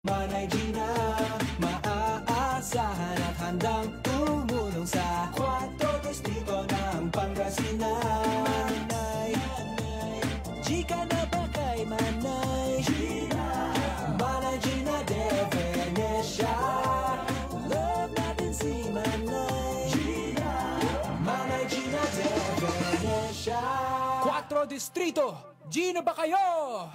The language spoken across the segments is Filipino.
Manay Gina, maaasahan at handang tumulong sa 4 distrito ng Pangasinan. Manay, Gika na ba kay Manay Gina? Manay Gina de Venecia. Love natin si Manay Gina. Manay Gina de Venecia. 4 distrito. Gina ba kayo?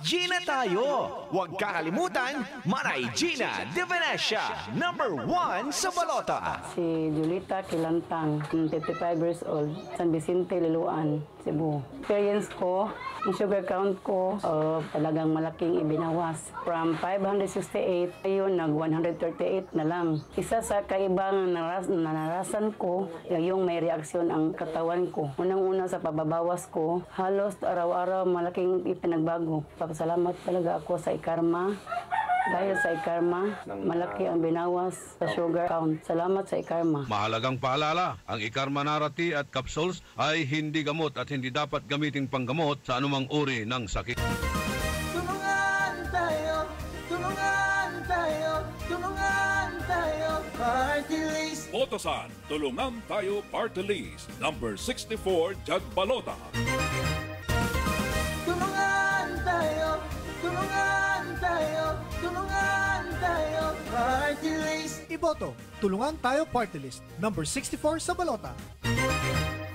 Gina tayo! Huwag kakalimutan, Manay Gina de Venecia, #1 sa balota. Si Julita Kilantang, 55 years old, San Vicente, Liloan, Cebu. Experience ko, ang sugar count ko, talagang malaking ibinawas. From 568, ayun, nag-138 na lang. Isa sa kaibang nararasan ko, yung may reaksyon ang katawan ko. Unang-una sa pababawas ko, halos araw-araw malaking ipinagbago. Papasalamat talaga ako sa Ikarma. Dahil sa Ikarma, malaki ang binawas sa sugar count. Salamat sa Ikarma. Mahalagang paalala, ang Ikarma Narati at capsules ay hindi gamot at hindi dapat gamiting panggamot sa anumang uri ng sakit. Tulungan tayo, tulungan tayo, tulungan tayo, Party List. Botosan, Tulungan Tayo Party List, number 64, Jag Balota. Tulungan tayo, tulungan tayo, tulungan tayo, Party List. Iboto, Tulungan Tayo Party List, number 64 sa balota.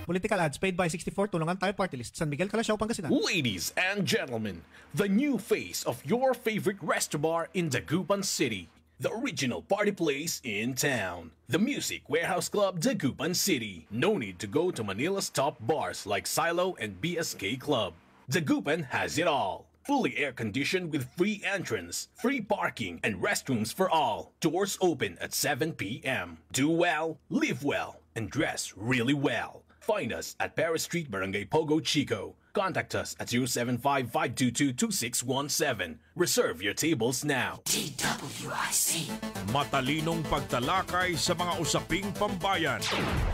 Political ads paid by 64 Tulungan Tayo Party List, San Miguel, Calasiao, Pangasinan. Ladies and gentlemen, the new face of your favorite resto bar in Dagupan City. The original party place in town. The Music Warehouse Club, Dagupan City. No need to go to Manila's top bars like Silo and BSK Club. Dagupan has it all. Fully air-conditioned with free entrance, free parking, and restrooms for all. Doors open at 7 p.m. Do well, live well, and dress really well. Find us at Paris Street, Barangay Pogo, Chico. Contact us at 075-522-2617. Reserve your tables now. DWIC. Matalinong pagtalakay sa mga usaping pambayan.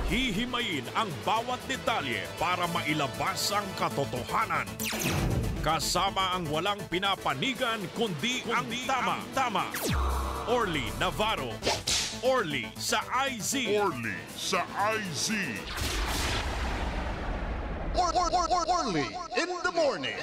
Hihimayin ang bawat detalye para mailabas ang katotohanan. Kasama ang walang pinapanigan kundi ang tama. Orly Navarro. Orly sa IZ. Orly sa IZ. Orly in the morning.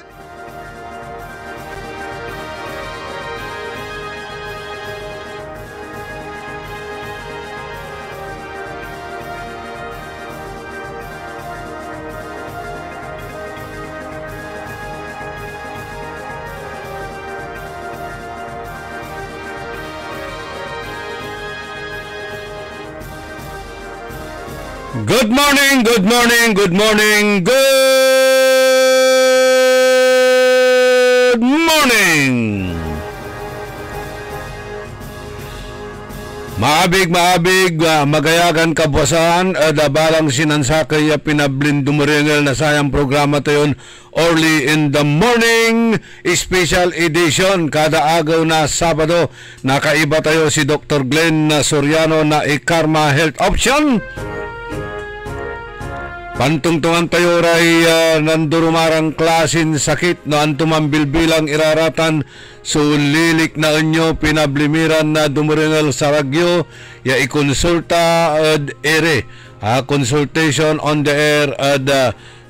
Good morning, good morning, good morning, good morning! Maabig, magayagan kabuasan, balang sinansakay pinablindumurengel na sayang programa tayon Early in the Morning Special Edition. Kada agaw na Sabado, nakaiba tayo si Dr. Glenn Soriano na Ikarma Health Option. Pantungtungan tayo ray nandurumarang klasin sakit no antumang bilbilang iraratan sulilik na inyo pinablimiran na dumuringal sa ragyo ya ikonsulta ad ere consultation on the air ad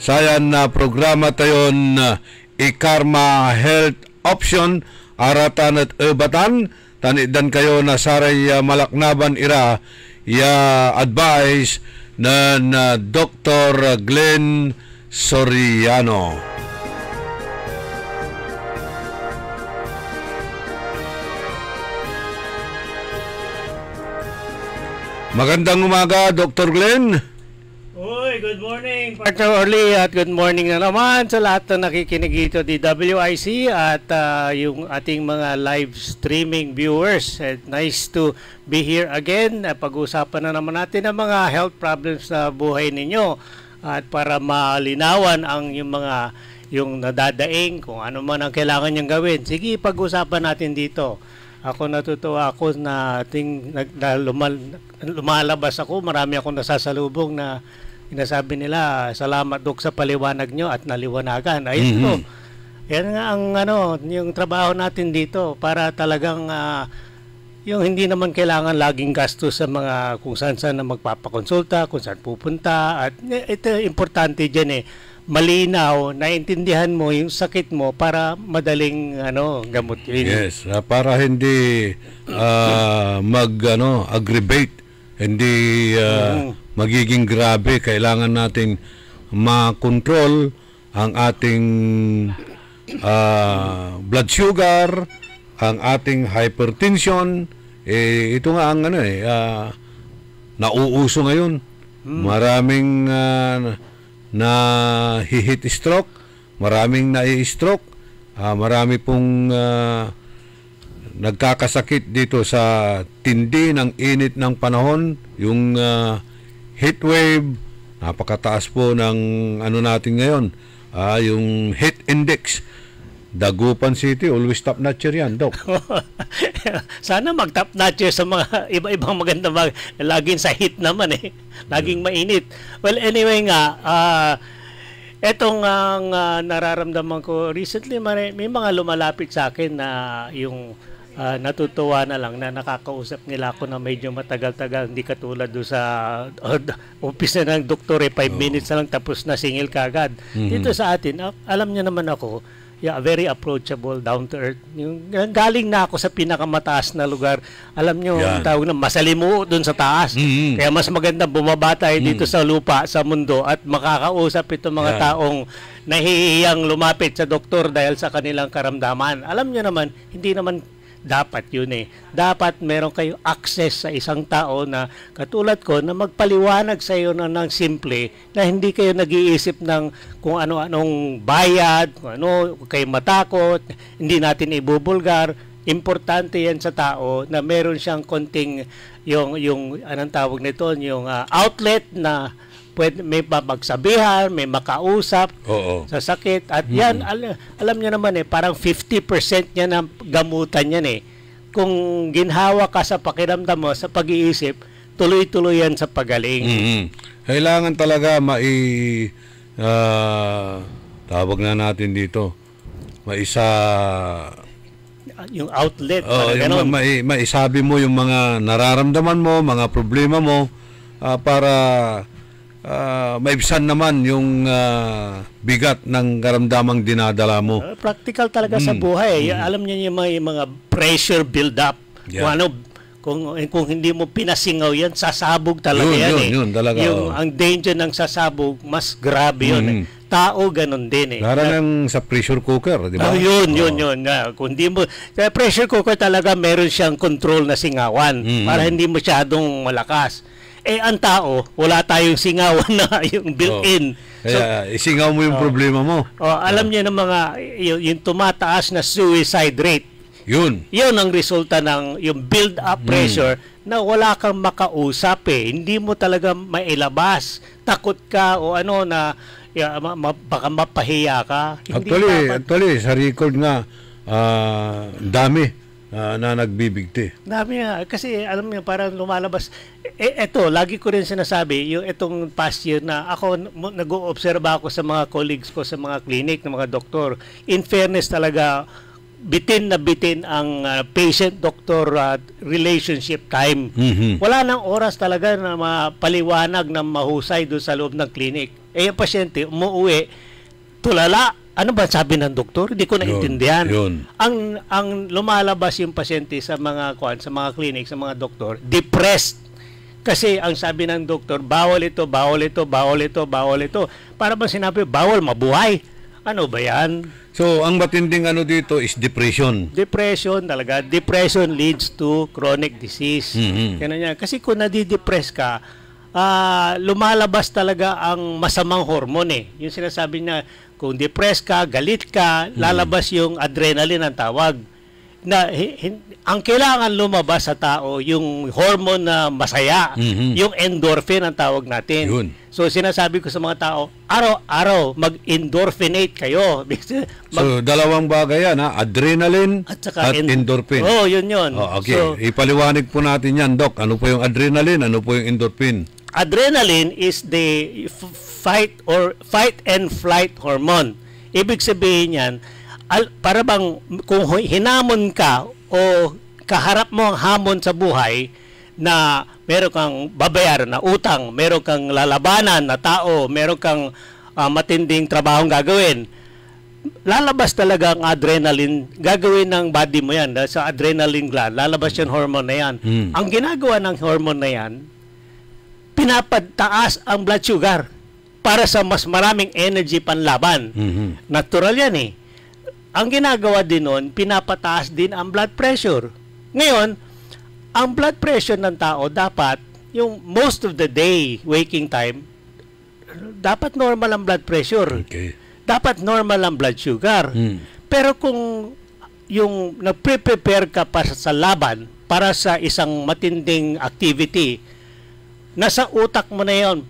sayan na programa tayon Ikarma Health Option aratan at ebatan tanidan kayo na saray malaknaban ira ya advice na Dr. Glenn Soriano. Magandang umaga, Dr. Glenn. Uy, good morning, Partner Orly, at good morning na naman sa lahat na nakikinig dito di WIC at yung ating mga live streaming viewers. Nice to be here again. Pag-usapan na naman natin ang mga health problems na buhay ninyo at para malinawan ang yung nadadaing kung ano man ang kailangan niyang gawin. Sige, pag-usapan natin dito. Ako natutuwa ako na lumalabas ako. Marami akong nasasalubong na inasabi nila, salamat Dok sa paliwanag nyo at naliwanagan. Ayun po. Yan nga ang yung trabaho natin dito para talagang yung hindi naman kailangan laging gastos sa mga kung saan na magpapakonsulta, kung saan pupunta. At ito importante dyan malinaw, naintindihan mo yung sakit mo para madaling gamutin. Yes, para hindi aggravate, hindi magiging grabe. Kailangan natin makontrol ang ating blood sugar, ang ating hypertension. Ito nga ang nauuso ngayon. Maraming na hihit stroke, maraming nai-stroke, marami pong nagkakasakit dito sa tindi ng init ng panahon, yung heat wave, napakataas po ng natin ngayon, yung heat index. Dagupan City, always top notcher yan, Doc. Sana mag-top notcher sa mga iba-ibang maganda laging sa heat naman laging mainit. Well, anyway nga, etong ang nararamdaman ko recently, may mga lumalapit sa akin na yung natutuwa na lang na nakakausap nila ako na medyo matagal-tagal, hindi katulad doon sa office na ng doktor 5 minutes na lang tapos na singil kagad. Dito sa atin, alam niya naman ako, very approachable, down to earth. Yung galing na ako sa pinakamataas na lugar. Alam nyo, tawag na masalimuot doon sa taas. Kaya mas maganda bumaba tayo dito sa lupa, sa mundo, at makakausap itong mga taong nahihiyang lumapit sa doktor dahil sa kanilang karamdaman. Alam nyo naman, hindi naman dapat yun Dapat meron kayo access sa isang tao na katulad ko na magpaliwanag sa iyo ng simple na hindi kayo nag-iisip ng kung ano-anong bayad, kung ano, kayo matakot, hindi natin ibubulgar. Importante yan sa tao na meron siyang konting yung anong tawag nito, yung outlet na may mapagsabihan, may makausap sa sakit. At yan, alam niyo naman parang 50% niya ng gamutan yan Kung ginhawa ka sa pakiramdam mo, sa pag-iisip, tuloy-tuloy yan sa pagaling. Kailangan talaga tawag na natin dito, yung outlet. Maisabi mo yung mga nararamdaman mo, mga problema mo, para maibsan naman yung bigat ng karamdamang dinadala mo. Practical talaga sa buhay. Alam niyo yung mga pressure build up. Kung hindi mo pinasingaw yan, sasabog talaga yun talaga. Ang danger ng sasabog, mas grabe yun. Tao, ganun din Parang sa pressure cooker, di ba? Yun. Kung di mo, sa pressure cooker talaga meron siyang control na singawan para hindi masyadong malakas. Ang tao, wala tayong singawan na yung built-in. Kaya isingaw mo yung problema mo. Alam niyo ng mga yung tumataas na suicide rate. Yun ang resulta ng yung build-up pressure na wala kang makausap Hindi mo talaga mailabas. Takot ka o na baka mapahiya ka. Actually, sa record nga, dami na nagbibigti. Dami nga. Kasi alam niyo, parang lumalabas. Eto, lagi ko rin sinasabi, yung itong past year na ako, nag-oobserba ako sa mga colleagues ko sa mga clinic, ng mga doktor. In fairness talaga, bitin na bitin ang patient-doctor relationship time. Wala nang oras talaga na mapaliwanag na mahusay doon sa loob ng clinic. Yung pasyente, umuwi, tulala. Ano ba sabi ng doktor? Hindi ko naintindihan. Ang lumalabas yung pasyente sa mga clinic, sa mga doktor, depressed. Kasi ang sabi ng doktor, bawal ito, bawal ito, bawal ito, bawal ito. Para bang sinabi, bawal mabuhay. Ano ba yan? So, ang matinding dito is depression. Depression talaga. Depression leads to chronic disease. Kasi kung nadidepress ka, lumalabas talaga ang masamang hormone Yung sinasabi niya, kung depressed ka, galit ka, lalabas yung adrenaline ang tawag. Na ang kailangan lumabas sa tao yung hormone na masaya, yung endorphin ang tawag natin. So sinasabi ko sa mga tao, araw-araw mag-endorphinate kayo. So dalawang bagay yan, adrenaline at endorphin. Yun. Okay, so, ipaliwanag po natin yan, Doc. Ano po yung adrenaline, ano po yung endorphin? Adrenaline is the fight and flight hormone. Ibig sabihin yan, para bang kung hinamon ka o kaharap mo ang hamon sa buhay na meron kang babayaran na utang, meron kang lalabanan na tao, meron kang matinding trabahong gagawin, lalabas talaga ang adrenaline, gagawin ng body mo yan, sa adrenaline gland, lalabas yung hormone na yan. Ang ginagawa ng hormone na yan, pinapataas ang blood sugar para sa mas maraming energy panlaban. Natural yan eh. Ang ginagawa din nun, pinapataas din ang blood pressure. Ngayon, ang blood pressure ng tao dapat, yung most of the day, waking time, dapat normal ang blood pressure. Okay. Dapat normal ang blood sugar. Pero kung yung nagpre-prepare ka para sa laban, para sa isang matinding activity, nasa utak mo na yon,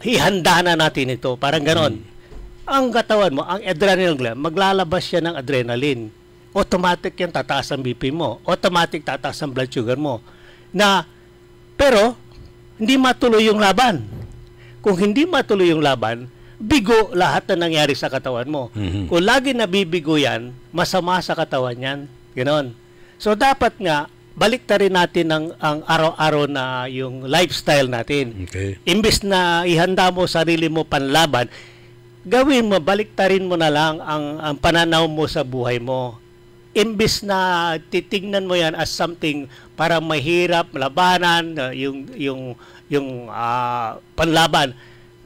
hihanda na natin ito, parang ganon. Ang katawan mo, ang adrenaline gland, maglalabas siya ng adrenaline. Automatic yan, tataas ang BP mo. Automatic tataas ang blood sugar mo. Pero, hindi matuloy yung laban. Kung hindi matuloy yung laban, bigo lahat na nangyari sa katawan mo. Kung lagi nabibigo yan, masama sa katawan yan. Ganon. So, dapat nga, baliktarin natin ang araw-araw na yung lifestyle natin. Okay. Imbis na ihanda mo sarili mo panlaban, gawin mo, baliktarin mo na lang ang pananaw mo sa buhay mo. Imbis na titignan mo yan as something para mahirap, labanan, yung panlaban,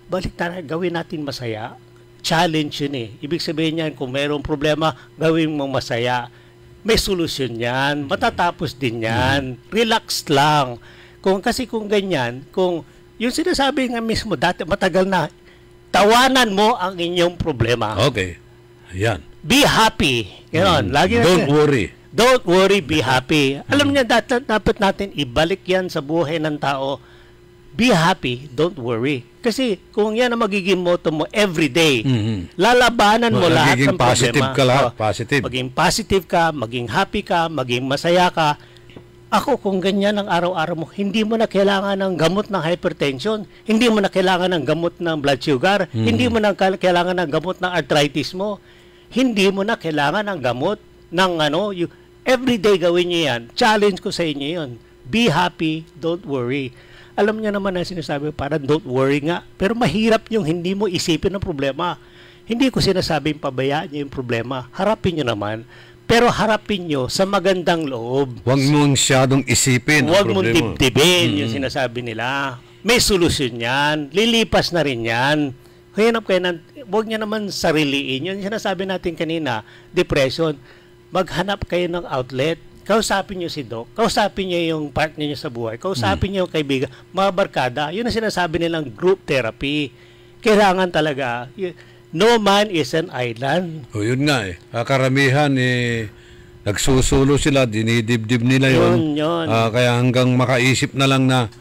baliktarin, gawin natin masaya. Challenge yun eh. Ibig sabihin yan, kung mayroong problema, gawin mo masaya. May solusyon yan. Matatapos din yan. Relax lang. Kasi kung ganyan, kung yung sinasabi nga mismo, dati matagal na, tawanan mo ang inyong problema. Okay. Ayan. Be happy. Ganon. Lagi Don't worry. Don't worry, be happy. Alam niya, dapat natin ibalik yan sa buhay ng tao. Be happy, don't worry. Kasi kung yan ang magiging motto mo every day, lalabanan mo lahat ng problema. Positive ka lahat. Positive. Maging positive ka, maging happy ka, maging masaya ka. Ako, kung ganyan ang araw-araw mo, hindi mo na kailangan ng gamot ng hypertension, hindi mo na kailangan ng gamot ng blood sugar, hindi mo na kailangan ng gamot ng arthritis mo, hindi mo na kailangan ng gamot ng everyday gawin niyo yan. Challenge ko sa inyo yun. Be happy, don't worry. Alam niya naman na sinasabi, parang don't worry nga. Pero mahirap yung hindi mo isipin ang problema. Hindi ko sinasabing pabayaan niyo yung problema. Harapin niyo naman. Pero harapin niyo sa magandang loob. Huwag mong siyadong isipin ang Huwag problema. mong dibdibin yung sinasabi nila. May solusyon yan. Lilipas na rin yan. Huwag niya naman sariliin. Yung sinasabi natin kanina, depression. Maghanap kayo ng outlet. Kausapin niyo si Doc, kausapin niyo yung partner niyo sa buhay, kausapin niyo yung kaibigan, mga barkada. Yun ang sinasabi nilang group therapy. Kailangan talaga, no man is an island. O yun nga eh. Karamihan nagsusulo sila, dinidibdib nila yun. Kaya hanggang makaisip na lang na,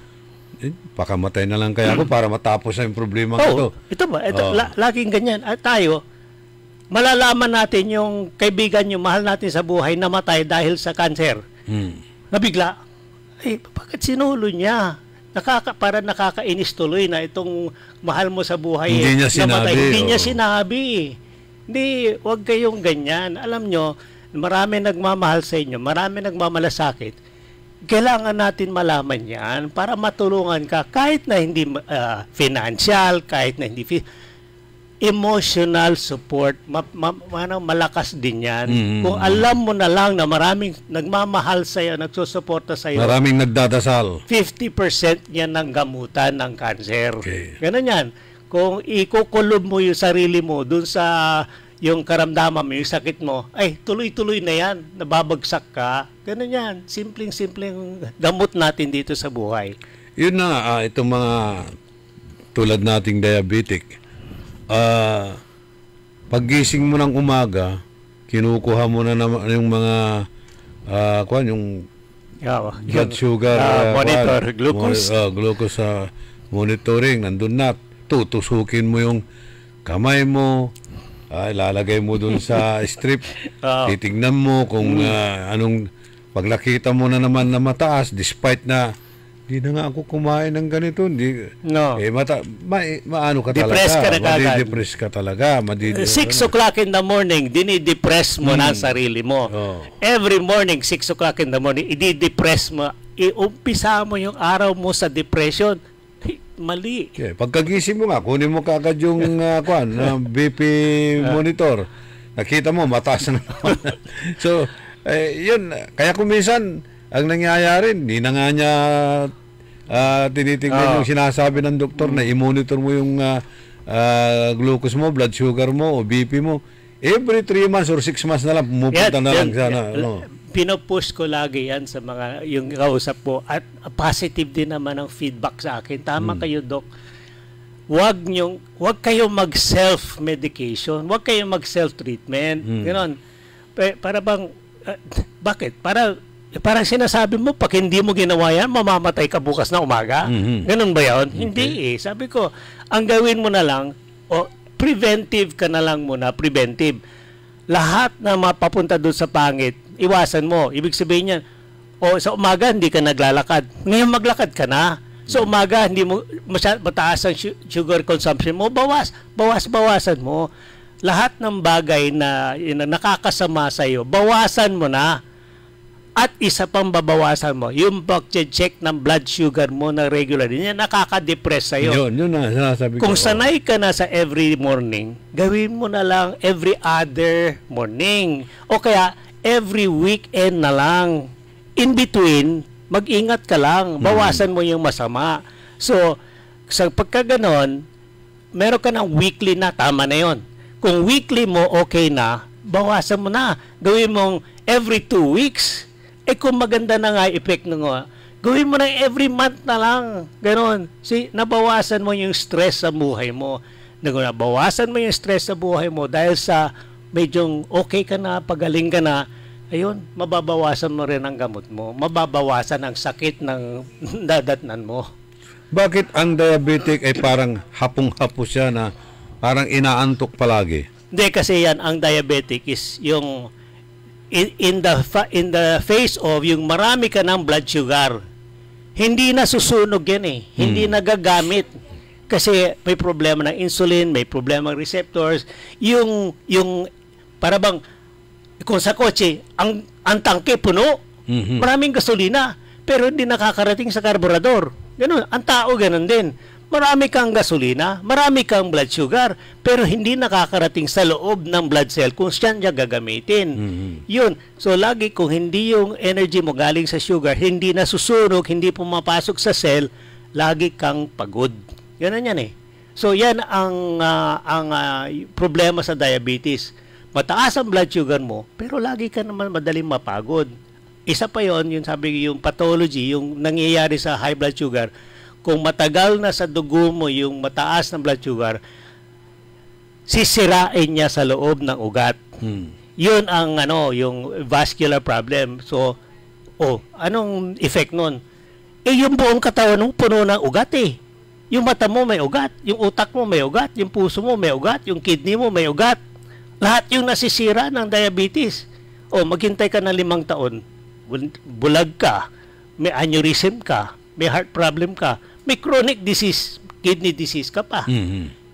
pakamatay na lang kaya ako para matapos na yung problema ko. Ito ba? Laging ganyan. At tayo, malalaman natin yung kaibigan nyo, mahal natin sa buhay, namatay dahil sa cancer. Nabigla, bakit sinulo niya? Para nakakainis tuloy na itong mahal mo sa buhay. Hindi niya namatay. sinabi. Hindi niya sinabi. Hindi, huwag kayong ganyan. Alam nyo, marami nagmamahal sa inyo, marami nagmamalasakit. Kailangan natin malaman yan para matulungan ka kahit na hindi financial, kahit na hindi emotional support, malakas din yan. Kung alam mo na lang na maraming nagmamahal sa'yo, nagsusuporta sa'yo, maraming nagdadasal, 50% yan ng gamutan ng cancer. Okay. Ganun yan. Kung ikukulob mo yung sarili mo dun sa yung karamdaman mo, yung sakit mo, ay tuloy-tuloy na yan, nababagsak ka. Ganun yan. Simpleng-simpleng gamot natin dito sa buhay. Yun na, itong mga tulad nating diabetic, paggising mo ng umaga, kinukuha mo na naman yung mga yung blood sugar monitor, glucose. Glucose monitoring, nandun na. Tutusukin mo yung kamay mo, ilalagay mo dun sa strip, titignan mo kung anong, pag nakita mo na naman na mataas, despite na Di na nga ako kumain ng ganito. No. Maano ka Depress talaga. ka na kagad. Madidepress ka talaga. 6 o'clock in the morning, dinidepress mo na ang sarili mo. Oh. Every morning, 6 o'clock in the morning, i-depress mo. Iumpisa mo yung araw mo sa depression. Mali. Okay. Pagkagising mo nga, kunin mo kagad yung BP monitor. Nakita mo, mataas na naman. So, yun. Kaya kung minsan, ang nangyayari, hindi na nga niya tinitingnan yung sinasabi ng doktor na i-monitor mo yung glucose mo, blood sugar mo, o BP mo. Every 3 months or 6 months na lang, pumupunta na lang sana. Pinopush ko lagi yan sa mga yung kausap po at positive din naman ang feedback sa akin. Tama kayo, Doc. Wag kayong mag-self-medication. Wag kayong mag-self-treatment. Ganon. Para bang, bakit? Parang sinasabi mo, pag hindi mo ginawa yan, mamamatay ka bukas na umaga. Ganun ba yun? Hindi eh. Sabi ko, ang gawin mo na lang, preventive ka na lang muna, preventive. Lahat na mapapunta doon sa pangit, iwasan mo. Ibig sabihin yan, sa umaga hindi ka naglalakad. Ngayon maglakad ka na. Sa umaga, hindi mo mataas ang sugar consumption mo, bawasan mo. Lahat ng bagay na nakakasama sa iyo, bawasan mo na. At isa pang babawasan mo, yung pag-check ng blood sugar mo na regular, yan nakaka-depress sa'yo. Yun na, sinasabi ko. Kung sanay ka na sa every morning, gawin mo na lang every other morning. O kaya, every weekend na lang. In between, mag-ingat ka lang. Bawasan mo yung masama. So, sa pagkaganon, meron ka ng weekly na, tama na yon. Kung weekly mo, okay na, bawasan mo na. Gawin mong every 2 weeks. Kung maganda na nga effect ng gawin mo na every month na lang. Ganon. Nabawasan mo yung stress sa buhay mo. Nabawasan mo yung stress sa buhay mo dahil sa medyo okay ka na, pagaling ka na, ayun, mababawasan mo rin ang gamot mo. Mababawasan ang sakit ng dadatnan mo. Bakit ang diabetic ay parang hapong-hapo siya na parang inaantok palagi? Hindi, kasi yan, ang diabetic is yung in the face of yung marami ka ng blood sugar. Hindi na susunog yan eh. Hindi nagagamit. Kasi may problema ng insulin, may problema ng receptors. Yung para bang kung sa kotse, ang tangke puno, maraming gasolina, pero hindi nakakarating sa karburador. Ganun, ang tao ganun din. Marami kang gasolina, marami kang blood sugar, pero hindi nakakarating sa loob ng blood cell kung saan niya gagamitin. Yun. So, lagi kung hindi yung energy mo galing sa sugar, hindi nasusunog, hindi pumapasok sa cell, lagi kang pagod. Ganun yan eh. So, yan ang problema sa diabetes. Mataas ang blood sugar mo, pero lagi ka naman madaling mapagod. Isa pa yon, yung sabi yung pathology, yung nangyayari sa high blood sugar, kung matagal na sa dugo mo yung mataas na blood sugar, sisirain niya sa loob ng ugat. Yun ang yung vascular problem. So, anong effect nun? Yung buong katawan mo puno ng ugat eh. Yung mata mo may ugat, yung utak mo may ugat, yung puso mo may ugat, yung kidney mo may ugat. Lahat yung nasisira ng diabetes. Maghintay ka ng 5 taon, bulag ka, may aneurysm ka, may heart problem ka, may chronic disease, kidney disease ka pa.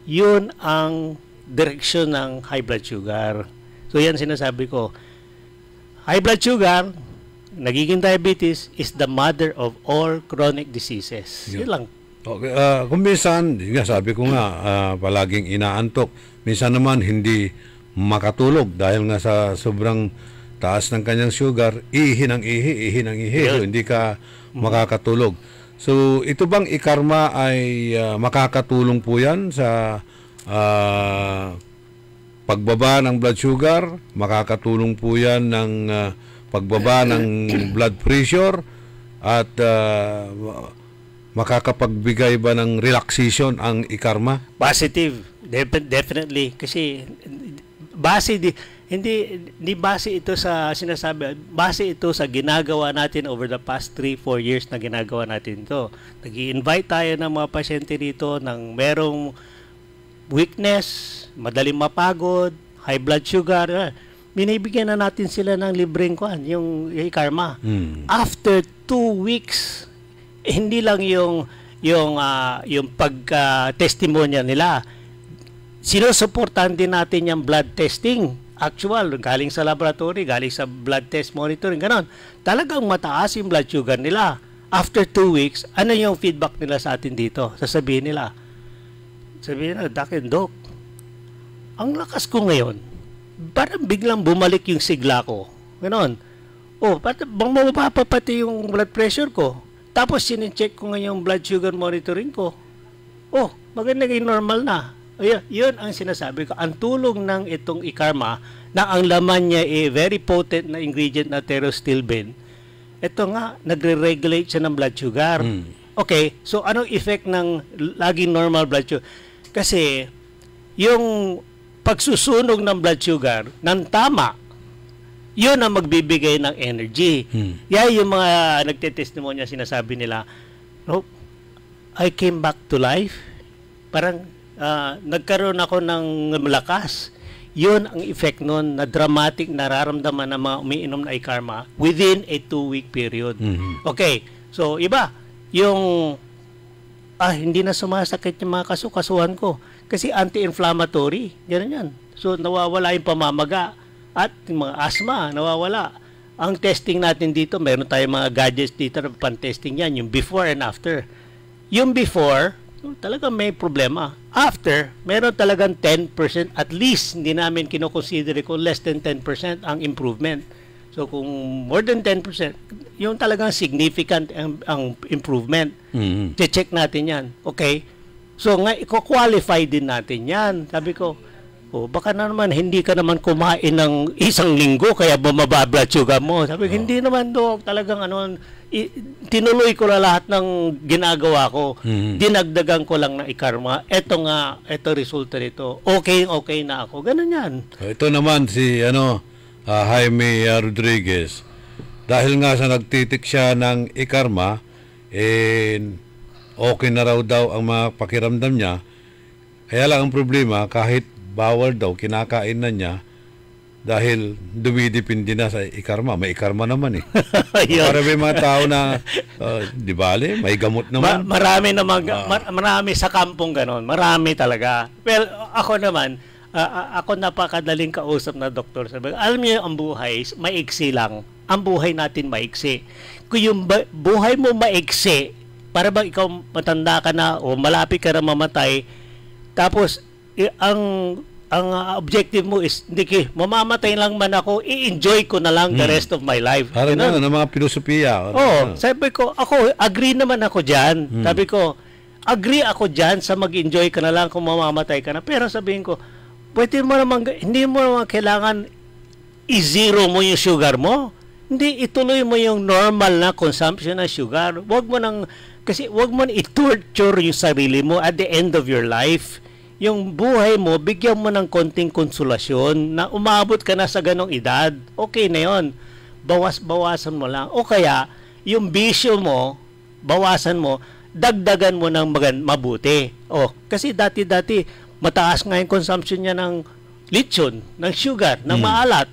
Yun ang direksyon ng high blood sugar. So yan sinasabi ko. High blood sugar, nagiging diabetes, is the mother of all chronic diseases. Yun lang. Okay, kung minsan, sabi ko nga, palaging inaantok. Minsan naman hindi makatulog dahil nga sa sobrang taas ng kanyang sugar, ihi ng ihi. So, hindi ka makakatulog. So, ito bang ikarma ay makakatulong po yan sa pagbaba ng blood sugar? Makakatulong po yan ng pagbaba ng blood pressure? At makakapagbigay ba ng relaxation ang ikarma? Positive. Definitely. Kasi hindi base ito sa sinasabi, base ito sa ginagawa natin over the past 3-4 years na ginagawa natin ito. Nag-i-invite tayo ng mga pasyente rito ng merong weakness, madaling mapagod, high blood sugar. Binibigyan na natin sila ng libreng yung karma. After 2 weeks, hindi lang yung pagka-testimonya nila. Sinusuportahan din natin yung blood testing. Actual, galing sa laboratory, galing sa blood test monitoring, ganon. Talagang mataas yung blood sugar nila. After 2 weeks, ano yung feedback nila sa atin dito? Sabihin nila, Doc and Doc, ang lakas ko ngayon, parang biglang bumalik yung sigla ko. Ganon. Bang mababa pati yung blood pressure ko. Tapos sinecheck ko ngayon yung blood sugar monitoring ko. Maganda yung normal na. Yun ang sinasabi ko. Ang tulong ng itong ikarma na ang laman niya very potent na ingredient na pterostilbene. Ito nga, nagre-regulate siya ng blood sugar. Okay, so anong effect ng laging normal blood sugar? Kasi yung pagsusunog ng blood sugar ng tama, yun ang magbibigay ng energy. Yan yung mga nagtetestimonya, sinasabi nila, I came back to life. Parang nagkaroon ako ng lakas. Yun ang effect nun na dramatic nararamdaman ng mga umiinom na ikarma within a 2-week period. Okay, so iba, yung hindi na sumasakit yung mga kasuhan ko kasi anti-inflammatory. Yan. So nawawala yung pamamaga at yung mga asthma, nawawala. Ang testing natin dito, meron tayong mga gadgets dito na pan-testing yan, yung before and after. Yung before, talagang may problema. After, meron talagang 10%, at least hindi namin kinoconsider kung less than 10% ang improvement. So kung more than 10%, yung talagang significant ang improvement. Check natin yan. Okay? So nga, i-qualify din natin yan. Sabi ko, baka naman hindi ka naman kumain ng 1 linggo kaya bumaba blood sugar mo. Sabi ko, hindi naman Dok, talagang tinuloy ko na lahat ng ginagawa ko. Dinagdagan ko lang ng ikarma. Ito resulta nito. Okay na ako. Ganun yan. Ito naman si Jaime Rodriguez. Dahil nga sa nagtitik siya ng ikarma, okay na raw daw ang mga pakiramdam niya. Kaya lang ang problema, kahit bawal daw, kinakain na niya dahil dumidipindi na sa ikarma. May ikarma naman Para may mga tao na, di bale, may gamot naman. Marami sa kampong ganon. Marami talaga. Well, ako naman, ako napakadaling kausap na doktor. Sabi, alam niyo, ang buhay, maiksi lang. Ang buhay natin maiksi. Kung yung buhay mo maiksi, para bang ikaw matanda ka na o malapit ka na mamatay, tapos ang objective mo is, mamamatay lang man ako, i-enjoy ko na lang the rest of my life. Parang ng mga filosofiya. Sabi ko, agree naman ako dyan. Sabi ko, agree ako dyan sa mag-enjoy ka na lang kung mamamatay ka na. Pero sabihin ko, hindi mo naman kailangan i-zero mo yung sugar mo. Hindi, ituloy mo yung normal na consumption ng sugar. Wag mo i-torture yung sarili mo at the end of your life. Yung buhay mo, bigyan mo ng konting konsolasyon na umabot ka na sa ganong edad. Okay na yon. Bawasan mo lang. O kaya, yung bisyo mo, bawasan mo, dagdagan mo ng mabuti. Kasi dati, mataas nga yung consumption niya ng lechon, ng sugar, ng maalat.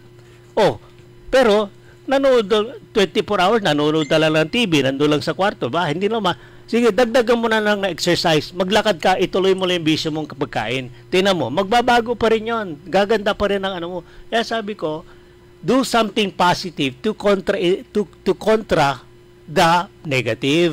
Pero, nanood 24 hours, nanonood na lang ng TV, nandun lang sa kwarto. Hindi naman. Sige, dagdagan mo na lang na exercise. Maglakad ka, ituloy mo lang yung bisyo mong pagkain. Tingnan mo, magbabago pa rin yon. Gaganda pa rin ang mo. Kaya sabi ko, do something positive to contra the negative.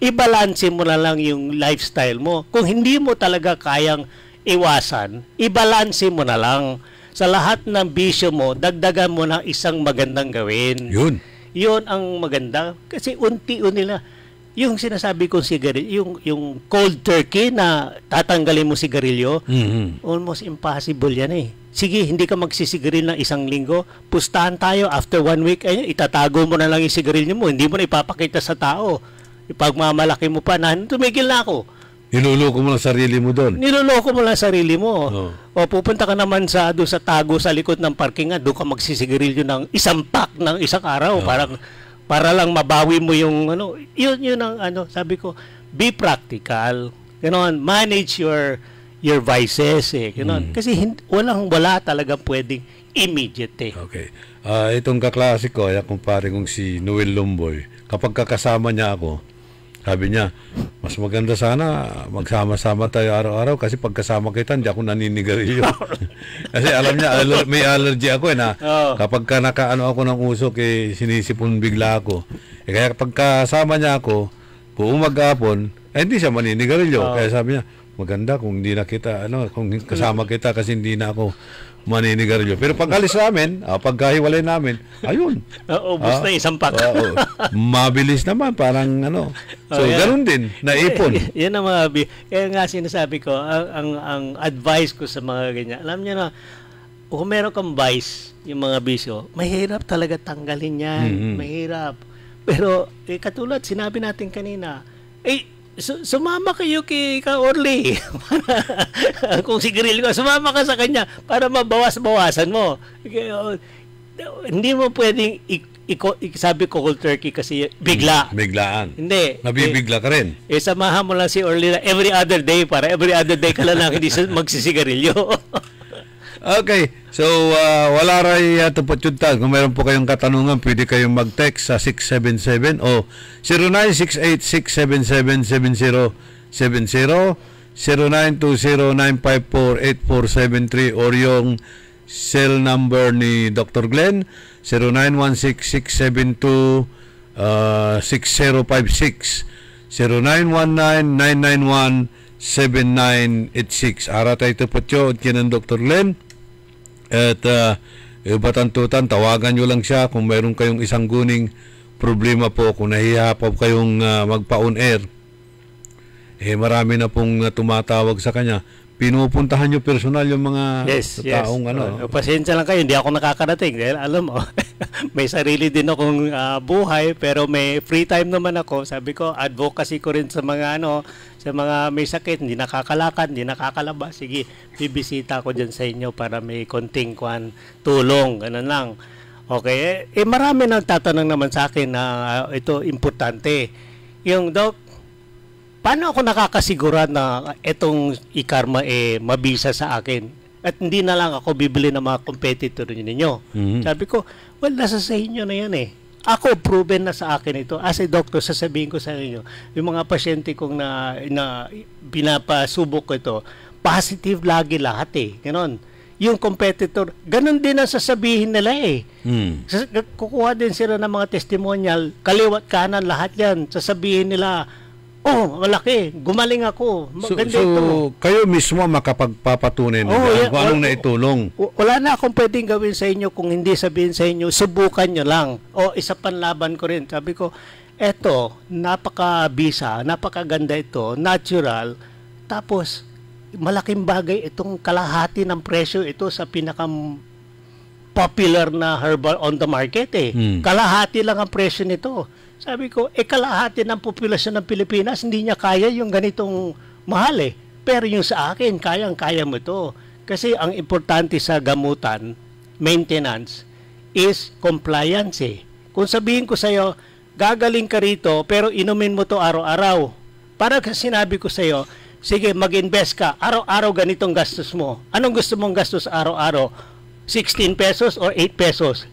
Ibalanse mo na lang yung lifestyle mo. Kung hindi mo talaga kayang iwasan, ibalanse mo na lang. Sa lahat ng bisyo mo, dagdagan mo ng isang magandang gawin. Yun ang maganda. Kasi unti-unti na. Yung sinasabi kong sigarilyo, yung cold turkey na tatanggalin mo sigarilyo, almost impossible yan Sige, hindi ka magsisigaril ng 1 linggo. Pustahan tayo after 1 week. Itatago mo na lang yung sigarilyo mo. Hindi mo na ipapakita sa tao. Ipagmamalaki mo pa na, tumigil na ako. Niloloko mo lang sarili mo doon. Niloloko mo lang sarili mo. Pupunta ka naman doon sa tago sa likod ng parkingan, doon ka magsisigarilyo ng 1 pack ng 1 araw. Para lang mabawi mo yung yun ang sabi ko, be practical. Manage your vices Kasi wala talaga pwedeng immediate Okay. Itong kaklase ko, kumpare kong si Noel Lumboy, kapag kakasama niya ako, Sabi niya, mas maganda sana magsama-sama tayo araw-araw kasi pagkasama kita, hindi ako naninigarilyo. Kasi alam niya, may allergy ako na kapag ka nakaano ako ng usok, sinisipon bigla ako. Kaya kapag kasama niya ako, buong maghapon, hindi siya maninigarilyo. Kaya sabi niya, maganda kung hindi na kita, kung kasama kita kasi hindi na ako maninigarilyo. Pero pag alis namin, pagkahiwalay namin, ayun. Ubus na isang pack. Mabilis naman, parang So, ganun din, naipon. Yan ang mga, kaya nga sinasabi ko, ang advice ko sa mga ganyan, alam niyo na, kung meron kang vice, yung mga bisyo, mahirap talaga tanggalin yan. Mahirap. Pero, katulad, sinabi natin kanina, sumama kayo kay Orly. Kung sigarilyo ka, sumama ka sa kanya para mabawas-bawasan mo. Hindi mo pwedeng sabi ko cold turkey kasi Biglaan. Hindi. Nabibigla ka rin. Samahan mo lang si Orly na every other day para every other day ka lang hindi magsisigarilyo. Okay. So, wala ray tupot yun tag. Kung meron po kayong katanungan, pwede kayong mag-text sa 677 o 0968-677-7070, 0920-954-8473 or yung cell number ni Dr. Glenn, 0916-672-6056, 0919-991-7986. Ara tayo tupot yun, kinan Dr. Glenn. At batantutan, tawagan nyo lang siya kung mayroon kayong isang guning problema po, kung nahihapap kayong magpa-on air. Marami na pong tumatawag sa kanya. Pinupuntahan nyo personal yung mga taong pasensya lang kayo, hindi ako nakakarating dahil alam mo, may sarili din akong buhay, pero may free time naman ako. Sabi ko, advocacy ko rin sa mga sa mga may sakit, hindi nakakalakad, hindi nakakalabas. Sige, bibisita ko dyan sa inyo para may konting tulong, ganun lang. Okay, marami nang tatanong naman sa akin na ito importante. Yung Doc, paano ako nakakasigura na itong e-karma mabisa sa akin? At hindi na lang ako bibili ng mga competitor ninyo. Sabi ko, well, nasa sa inyo na yan Ako, proven na sa akin ito. As a doctor, sasabihin ko sa inyo, yung mga pasyente kong na pinapasubok ko ito, positive lagi lahat Ganon. Yung competitor, ganon din ang sasabihin nila Kukuha din sila ng mga testimonial, kaliwat kanan lahat yan. Sasabihin nila, malaki. Gumaling ako. Maganda ito. Kayo mismo makapagpapatunay kung anong naitulong. Wala na akong pwedeng gawin sa inyo kung hindi sabihin sa inyo, subukan nyo lang. Isa panlaban ko rin. Sabi ko, eto, napaka-bisa, napakaganda ito, natural. Tapos, malaking bagay itong kalahati ng presyo ito sa pinaka-popular na herbal on the market Kalahati lang ang presyo nito. Sabi ko, kalahati ng populasyon ng Pilipinas, hindi niya kaya yung ganitong mahal Pero yung sa akin, kayang-kaya mo ito. Kasi ang importante sa gamutan, maintenance, is compliance Kung sabihin ko sa'yo, gagaling ka rito, pero inumin mo to araw-araw. Para sinabi ko sa'yo, sige, mag-invest ka, araw-araw ganitong gastos mo. Anong gusto mong gastos araw-araw? 16 pesos or 8 pesos?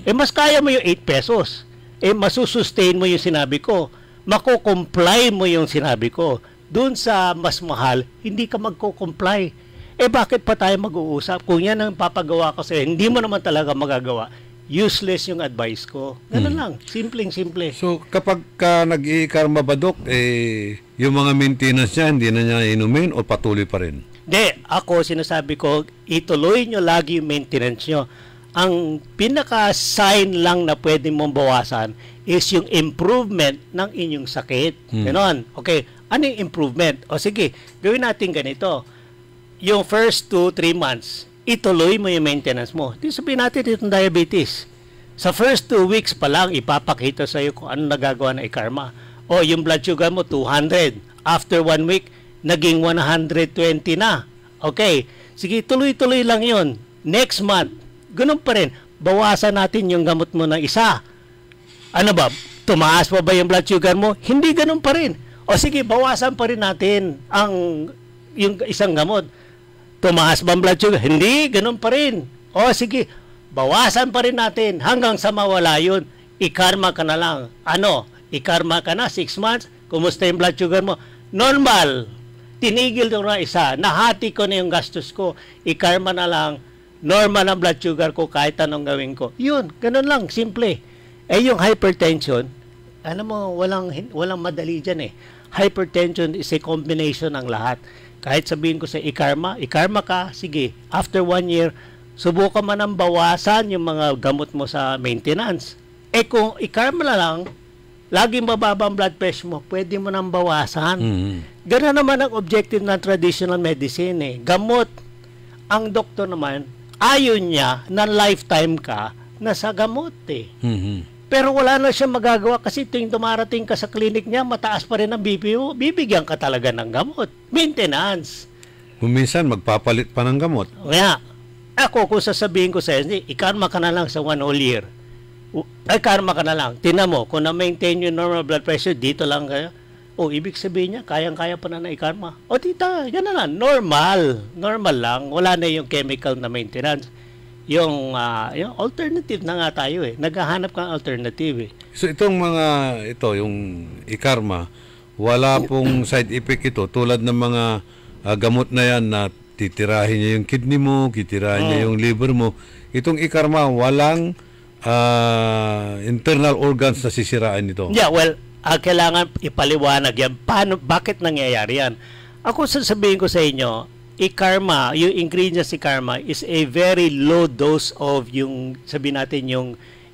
Mas kaya mo yung 8 pesos. Masusustain mo yung sinabi ko. Mako-comply mo yung sinabi ko. Doon sa mas mahal, hindi ka magko-comply. Bakit pa tayo mag-uusap? Kung yan ang papagawa ko sa'yo, hindi mo naman talaga magagawa. Useless yung advice ko. Ganun lang. Simpleng-simple. So, kapag nag-i-karma ba, Dok, yung mga maintenance niya, hindi na niya inumin o patuloy pa rin? Hindi. Ako, sinasabi ko, ituloy nyo lagi yung maintenance nyo. Ang pinaka-sign lang na pwede mong bawasan is yung improvement ng inyong sakit. Ganon. Okay, ano yung improvement? Sige, gawin natin ganito. Yung first 2-3 months, ituloy mo yung maintenance mo. Sabihin natin itong diabetes. Sa first 2 weeks pa lang, ipapakita sa'yo kung ano nagagawa ng e-karma. Yung blood sugar mo, 200. After 1 week, naging 120 na. Okay, sige, tuloy-tuloy lang yun. Next month, ganun pa rin. Bawasan natin yung gamot mo na isa. Ano ba? Tumaas pa ba yung blood sugar mo? Hindi ganun pa rin. Sige, bawasan pa rin natin yung isang gamot. Tumaas ba ang blood sugar? Hindi, ganun pa rin. Sige, bawasan pa rin natin hanggang sa mawala yun. I-karma ka na lang. I-karma ka na 6 months. kumusta yung blood sugar mo? Normal. Tinigil ko na isa. Nahati ko na yung gastos ko. I-karma na lang. Normal ang blood sugar ko kahit anong gawin ko. Yun, ganun lang, simple. Yung hypertension, alam mo, walang madali dyan eh. Hypertension is a combination ng lahat. Kahit sabihin ko sa i-karma ka, sige, after 1 year, subukan man ang bawasan yung mga gamot mo sa maintenance. Kung i-karma na lang, laging mababa ang blood pressure mo, pwede mo nang bawasan. Ganun naman ang objective ng traditional medicine eh. Gamot. Ang doktor naman, ayaw niya na lifetime ka na sa gamot eh. Pero wala na siya magagawa kasi tuwing dumarating ka sa clinic niya, mataas pa rin ang BP mo, bibigyan ka talaga ng gamot. Maintenance. Kung minsan, magpapalit pa ng gamot. Kaya, ako kung sasabihin ko sa inyo, i-karma ka na lang sa 1 whole year. Ay, karma ka na lang. Tingnan mo, kung na-maintain yung normal blood pressure, dito lang kayo. Ibig sabihin niya, kayang-kaya pa na i-karma. Tita, yan na lang. Normal. Normal lang. Wala na yung chemical na maintenance. Yung alternative na nga tayo eh. Naghahanap ka ng alternative eh. So itong yung i-karma, wala pong side effect ito. Tulad ng mga gamot na yan na titirahin niya yung kidney mo, titirahin niya yung liver mo. Itong i-karma, walang internal organs na sisirain nito. Yeah, well, kailangan ipaliwanag yan. Bakit nangyayari yan? Ako sasabihin ko sa inyo, i-karma, yung ingredients si karma is a very low dose of yung, sabihin natin,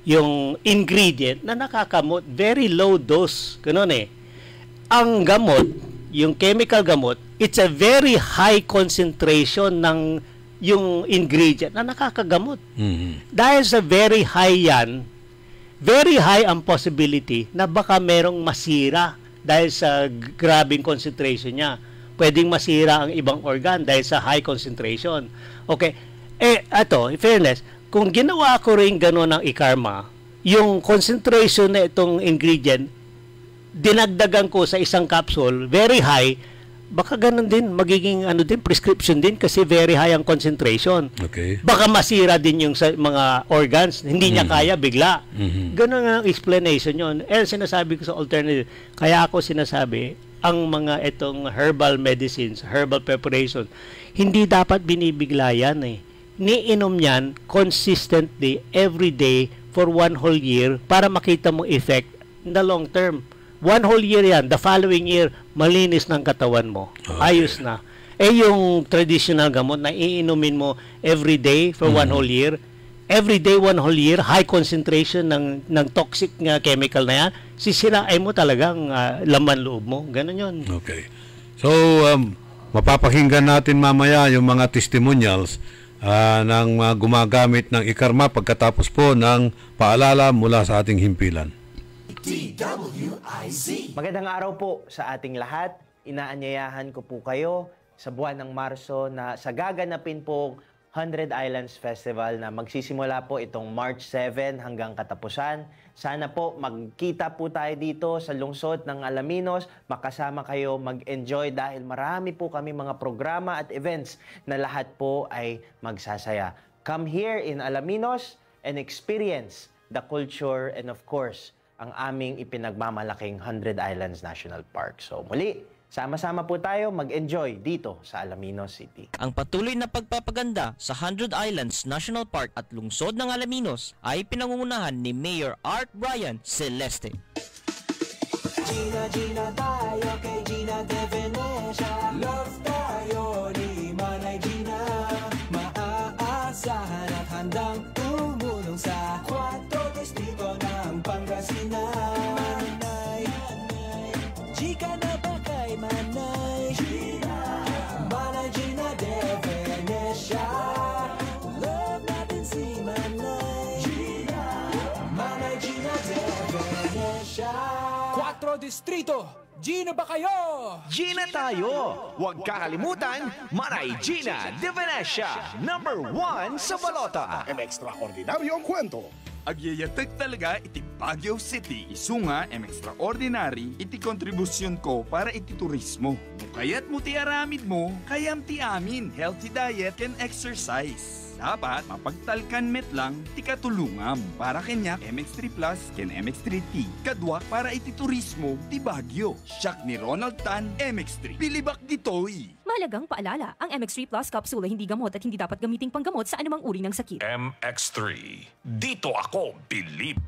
yung ingredient na nakakamot. Very low dose. Ganun eh. Ang gamot, yung chemical gamot, it's a very high concentration ng yung ingredient na nakakagamot. Dahil sa very high yan, very high ang possibility na baka merong masira dahil sa grabing concentration niya. Pwedeng masira ang ibang organ dahil sa high concentration. Okay. In fairness, kung ginawa ko rin gano'n ng i-karma, yung concentration na itong ingredient, dinagdagan ko sa isang capsule, very high, baka ganun din, magiging prescription din kasi very high ang concentration. Okay. Baka masira din yung sa mga organs, hindi niya kaya bigla. Ganun ang explanation yun. Sinasabi ko sa alternative, kaya ako sinasabi, ang mga itong herbal medicines, herbal preparation, hindi dapat binibigla yan eh. Niinom yan consistently every day for 1 whole year para makita mo effect in the long term. 1 whole year yan. The following year, malinis ng katawan mo. Okay. Ayos na. Yung traditional gamot na iinumin mo every day for 1 whole year, every day 1 whole year, high concentration ng toxic nga chemical na yan, sisirain mo talagang laman loob mo. Ganun yun. Okay. So, mapapakinggan natin mamaya yung mga testimonials ng gumagamit ng i-karma pagkatapos po ng paalala mula sa ating himpilan. DWIZ. Magandang araw po sa ating lahat. Inaanyayahan ko po kayo sa buwan ng Marso na sa gaganapin po 100 Islands Festival na magsisimula po itong March 7 hanggang katapusan. Sana po magkita po tayo dito sa lungsod ng Alaminos, makasama kayo, mag-enjoy dahil marami po kami mga programa at events na lahat po ay magsasaya. Come here in Alaminos and experience the culture and of course, ang aming ipinagmamalaking 100 Islands National Park. So muli, sama-sama po tayo mag-enjoy dito sa Alaminos City. Ang patuloy na pagpapaganda sa 100 Islands National Park at lungsod ng Alaminos ay pinangungunahan ni Mayor Art Brian Celeste. Gina, Gina tayo kay Gina de Venecia. Love tayo ni Manay Gina. Maaasahan at handang tumulong sa 4 distrito ng Pangasinan. Chika na ba kay Manay Gina? Manay Gina de Venecia. Love natin si Manay Gina. Manay Gina de Venecia. 4 distrito, Gina ba kayo? Gina tayo! Huwag kakalimutan, Manay Gina de Venecia, number 1 sa balota. Extraordinaryo ang kwento. Agyayatag talaga iti Baguio City. Isunga extraordinary iti kontribusyon ko para iti turismo. Kaya't mo ti aramid mo, kayam ti amin. Healthy diet and exercise. Dapat mapagtalkan met lang ti katulungam para kanya MX3 Plus ken MX3T kadwa para iti turismo ti Baguio. Siak ni Ronald Tan, MX3. Pilibak ditoy. Mahalagang paalala, ang MX3 Plus capsule ay hindi gamot at hindi dapat gamiting panggamot sa anumang uri ng sakit. MX3. Dito ako, Bilib.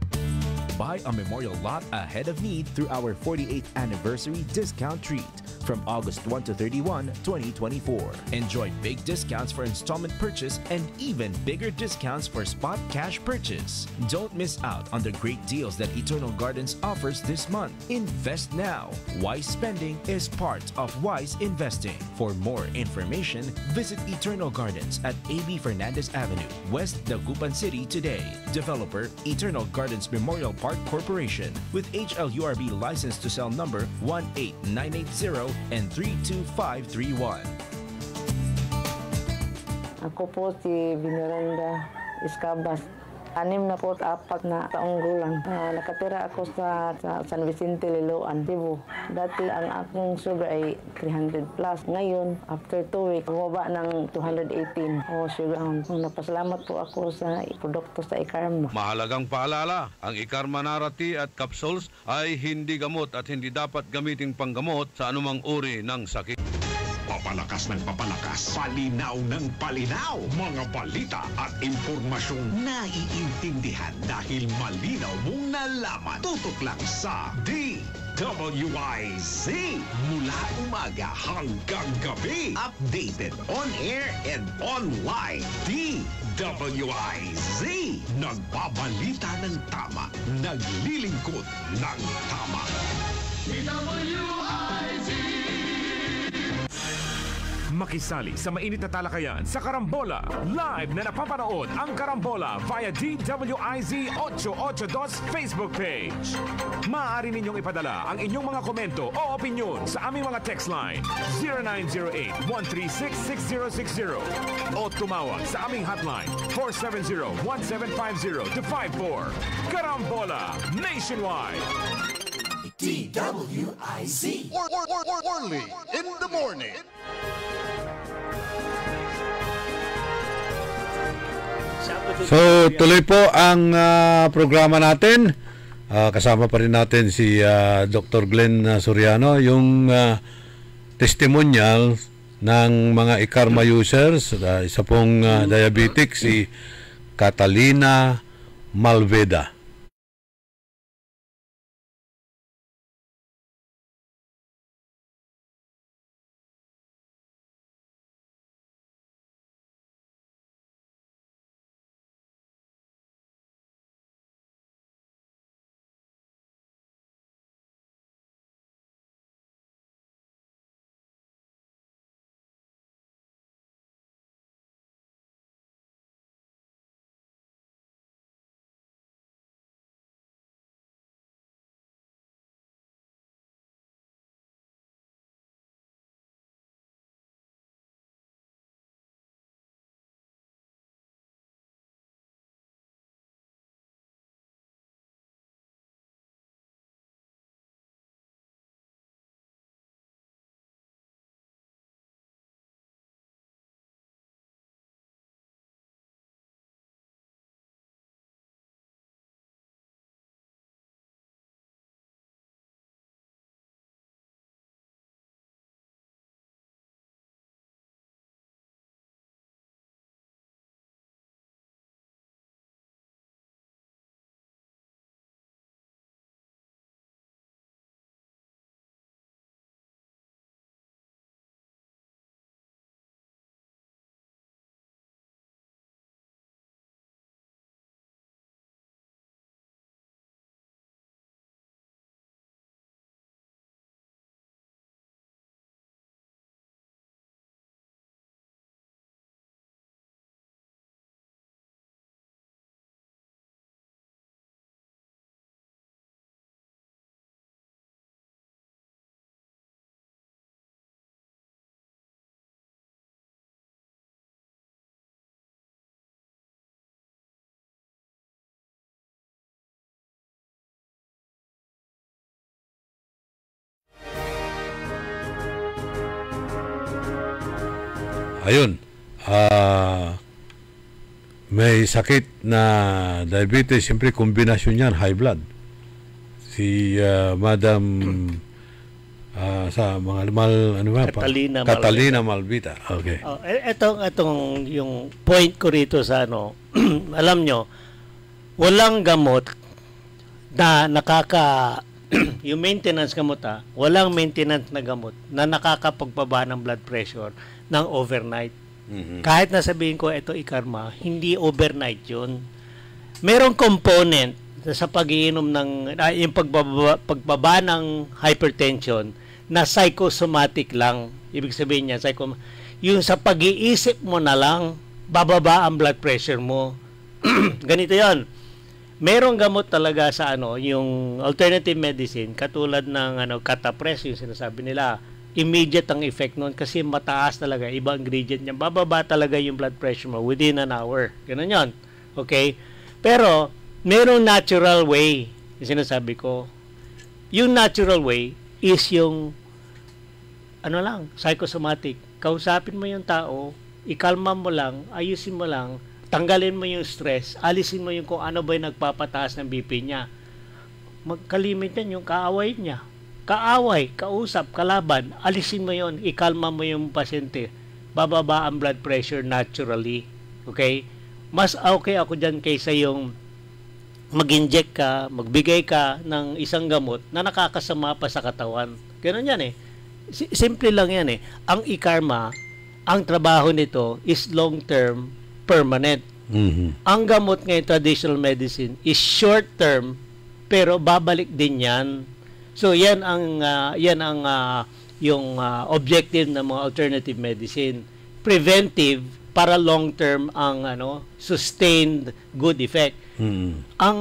Buy a memorial lot ahead of need through our 48th anniversary discount treat from August 1 to 31, 2024. Enjoy big discounts for installment purchase and even bigger discounts for spot cash purchase. Don't miss out on the great deals that Eternal Gardens offers this month. Invest now. Wise spending is part of wise investing. For more information, visit Eternal Gardens at AB Fernandez Avenue, West Dagupan City today. Developer, Eternal Gardens Memorial Park Corporation with HLURB license to sell number 18980 and 32531. Ako po si Biniranda Iscabas. 64 na taong gulang. Nakatira ako sa San Vicente, Liloan, Cebu. Dati ang akong sugar ay 300 plus. Ngayon, after 2 weeks, bumaba ng 218 o sugar. Napasalamat po ako sa produkto sa Ikarma. Mahalagang paalala, ang Ikarma Narati at capsules ay hindi gamot at hindi dapat gamiting panggamot sa anumang uri ng sakit. Papalakas ng papalakas, palinaw ng palinaw, mga balita at impormasyong naiintindihan dahil malinaw mong nalaman. Tutok lang sa DWIZ. Mula umaga hanggang gabi, updated on air and online. DWIZ. Nagbabalita ng tama, naglilingkod ng tama. DWIZ. Makisali sa mainit na talakayan sa Karambola. Live na napapanood ang Karambola via DWIZ 882 Facebook page. Maaari ninyong ipadala ang inyong mga komento o opinyon sa aming mga text line 0908-136-6060 o tumawag sa aming hotline 470-1750-54. Karambola Nationwide. DWIZ. Orly in the morning. So, tuloy po ang programa natin. Kasama pa rin natin si Dr. Glenn Soriano, yung testimonial ng mga Ikarma users. Isa pong diabetic, si Catalina Malveda. Ayun. may sakit na diabetes, siyempre kombinasyon yan, high blood. Si Madam sa mga Catalina Malvita. Okay. Etong yung point ko rito sa alam nyo, walang gamot na yung maintenance gamot walang maintenance na gamot na nakakapagpaba ng blood pressure ng overnight. Kahit na sabihin ko ito ikarma, hindi overnight yun. Merong component sa pag-iinom ng yung pagbaba ng hypertension na psychosomatic lang. Ibig sabihin niya, yung sa pag-iisip mo na lang, bababa ang blood pressure mo. Ganito yon. Merong gamot talaga sa yung alternative medicine, katulad ng catapres, yung sinasabi nila, immediate ang effect nun kasi mataas talaga, ibang ingredient niya. Bababa talaga yung blood pressure mo within an hour. Ganun yon. Okay? Pero, merong natural way, yung sinasabi ko. Yung natural way is yung psychosomatic. Kausapin mo yung tao, ikalma mo lang, ayusin mo lang, tanggalin mo yung stress, alisin mo yung kung ano ba yung nagpapataas ng BP niya. Magkalimit yan yung kaaway niya. Kaaway, kausap, kalaban, alisin mo yon, ikalma mo yung pasyente. Bababa ang blood pressure naturally. Okay? Mas okay ako dyan kaysa yung mag-inject ka, magbigay ka ng isang gamot na nakakasama pa sa katawan. Ganun yan eh. Simple lang yan eh. Ang ikarma, ang trabaho nito is long-term, permanent. Ang gamot ngayon, traditional medicine, is short-term, pero babalik din yan. So yan ang objective ng mga alternative medicine. Preventive para long-term ang sustained good effect. Ang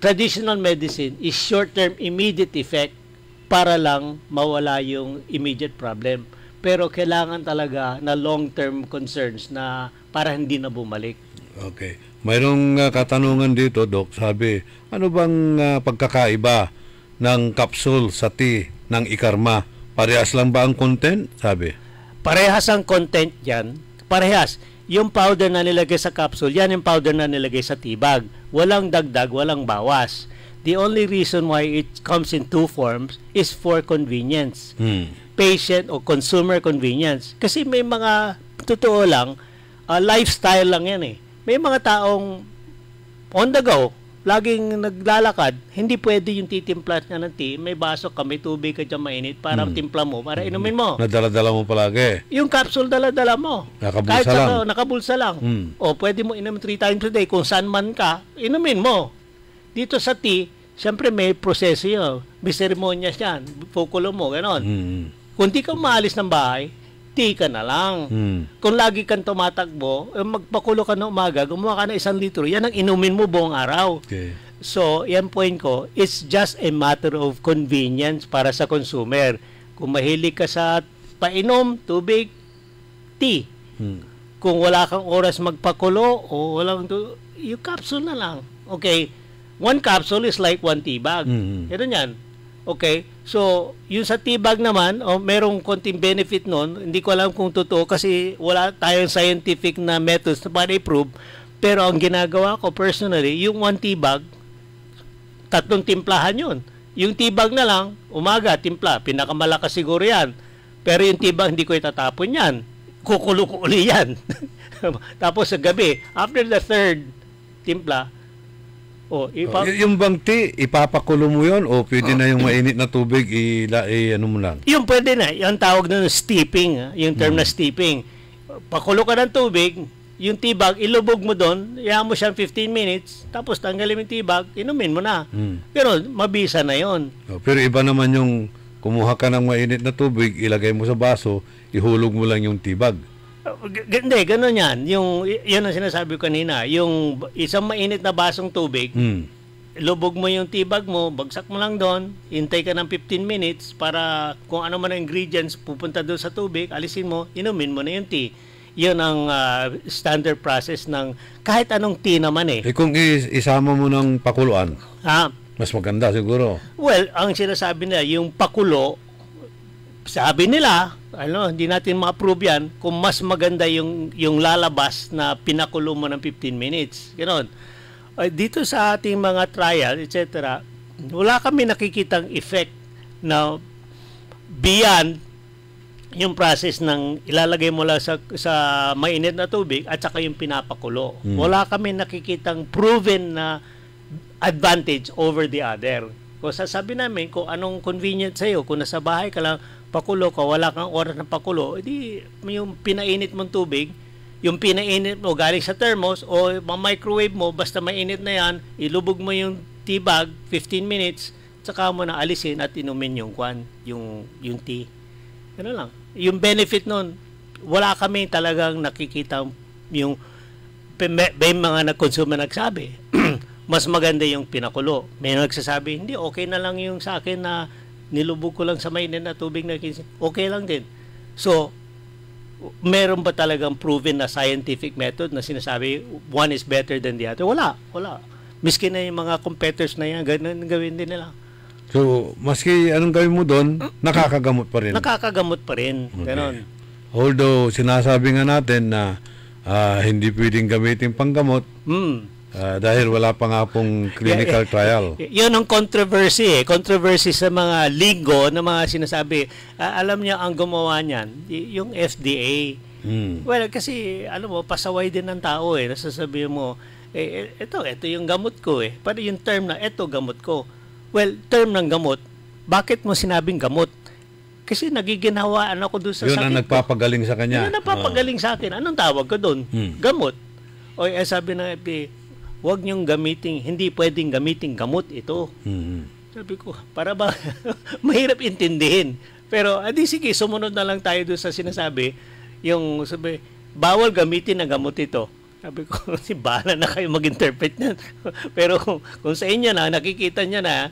traditional medicine is short-term immediate effect para lang mawala yung immediate problem. Pero kailangan talaga na long-term concerns na para hindi na bumalik. Okay. Mayroong katanungan dito, Doc. Sabi, ano bang pagkakaiba ng capsule sa tea ng ikarma? Parehas lang ba ang content? Sabi. Parehas ang content yan. Parehas. Yung powder na nilagay sa capsule, yan yung powder na nilagay sa tea bag. Walang dagdag, walang bawas. The only reason why it comes in two forms is for convenience. Patient o consumer convenience. Kasi may mga, totoo lang, lifestyle lang yan eh. May mga taong on the go, laging naglalakad, hindi pwede yung titimpla nga ng tea, may baso ka, may tubig ka dyan mainit para timpla mo, para inumin mo. Nadala-dala mo palagi. Yung capsule dala-dala mo. Nakabulsa lang. Nakabulsa lang. O pwede mo inumin 3 times a day, kung saan man ka, inumin mo. Dito sa tea, siyempre may proseso yun. May seremonyas yan. Pukulo mo, ganon. Kung di ka maalis ng bahay, tea ka na lang. Kung lagi kang tumatakbo, magpakulo ka na umaga, gumawa ka na 1 litro, yan ang inumin mo buong araw. Okay. So, yan point ko, it's just a matter of convenience para sa consumer. Kung mahilig ka sa painom, tubig, tea. Kung wala kang oras magpakulo, o walang yung capsule na lang. Okay? 1 capsule is like 1 tea bag. Ganun yan. Okay? So, yung sa tea bag naman, merong konting benefit nun. Hindi ko alam kung totoo kasi wala tayong scientific na methods na para i-prove. Pero ang ginagawa ko personally, yung 1 tea bag, 3 timplahan yun. Yung tea bag na lang, umaga, timpla. Pinakamalakas siguro yan. Pero yung tea bag, hindi ko itatapon yan. Kukulo ko uli yan. Tapos sa gabi, after the 3rd timpla, yung bang tea, ipapakulo mo yun o pwede na yung mainit na tubig ano mo lang? Yung pwede na. Yung tawag nun steeping. Yung term na steeping. Pakulo ka ng tubig, yung tea bag, ilubog mo doon, iyahan mo siyang 15 minutes, tapos tanggalin mo yung tea bag, inumin mo na. Pero mabisa na yon. Pero iba naman yung kumuha ka ng mainit na tubig, ilagay mo sa baso, ihulog mo lang yung tea bag. Hindi, gano'n yan. Yan ang sinasabi ko kanina. Yung isang mainit na basong tubig, lubog mo yung tea bag mo, bagsak mo lang doon, hintay ka ng 15 minutes para kung ano man ang ingredients pupunta doon sa tubig, alisin mo, inumin mo na yung tea. Yun ang standard process ng kahit anong tea naman eh. Kung isama mo ng pakuluan, mas maganda siguro. Well, ang sinasabi nila, yung pakulo, sabi nila, hindi natin ma-approve yan kung mas maganda yung lalabas na pinakulo mo ng 15 minutes. Ganon. Dito sa ating mga trial, etc., wala kami nakikitang effect na beyond yung process ng ilalagay mo lang sa mainit na tubig at saka yung pinapakulo. Wala kami nakikitang proven na advantage over the other. Kung sasabi namin kung anong convenient sa'yo, kung nasa bahay ka lang, pakulo ka, wala kang oras na pakulo, edi yung pinainit mong tubig, yung pinainit mo galing sa thermos o microwave mo, basta mainit na yan, ilubog mo yung tea bag, 15 minutes, saka mo na alisin at inumin yung tea. Ano lang. Yung benefit nun, wala kami talagang nakikita yung may mga nag-consumer nagsabi, mas maganda yung pinakulo. May nagsasabi, hindi, okay na lang yung sa akin na nilubog ko lang sa mainit na tubig na 15. Okay lang din. So, meron ba talagang proven na scientific method na sinasabi one is better than the other? Wala. Miski na yung mga competitors na yan, ganun gawin din nila. So, maski anong gawin mo doon, nakakagamot pa rin. Nakakagamot pa rin. Okay. Ganon. Although, sinasabi nga natin na hindi pwedeng gamitin panggamot, dahil wala pa nga pong clinical trial. Yun ang controversy Controversy sa mga linggo na mga sinasabi. Alam niya ang gumawa niyan, yung FDA. Well, kasi alam mo, pasaway din ng tao Nasasabi mo, ito yung gamot ko Pero yung term na, ito gamot ko. Well, term ng gamot, bakit mo sinabing gamot? Kasi nagiginhawaan ako doon sa yun sakit. Yun ang nagpapagaling sa kanya. Yun ang nagpapagaling sa akin. Anong tawag ko doon? Gamot. O sabi ng FDA, huwag niyong gamitin, hindi pwedeng gamitin gamot ito. Sabi ko, para ba mahirap intindihin. Pero, sige, sumunod na lang tayo doon sa sinasabi, yung sabi, bawal gamitin ang gamot ito. Sabi ko, bahala na kayo mag-interpret niyan. Pero kung sa inyo na, nakikita niya na,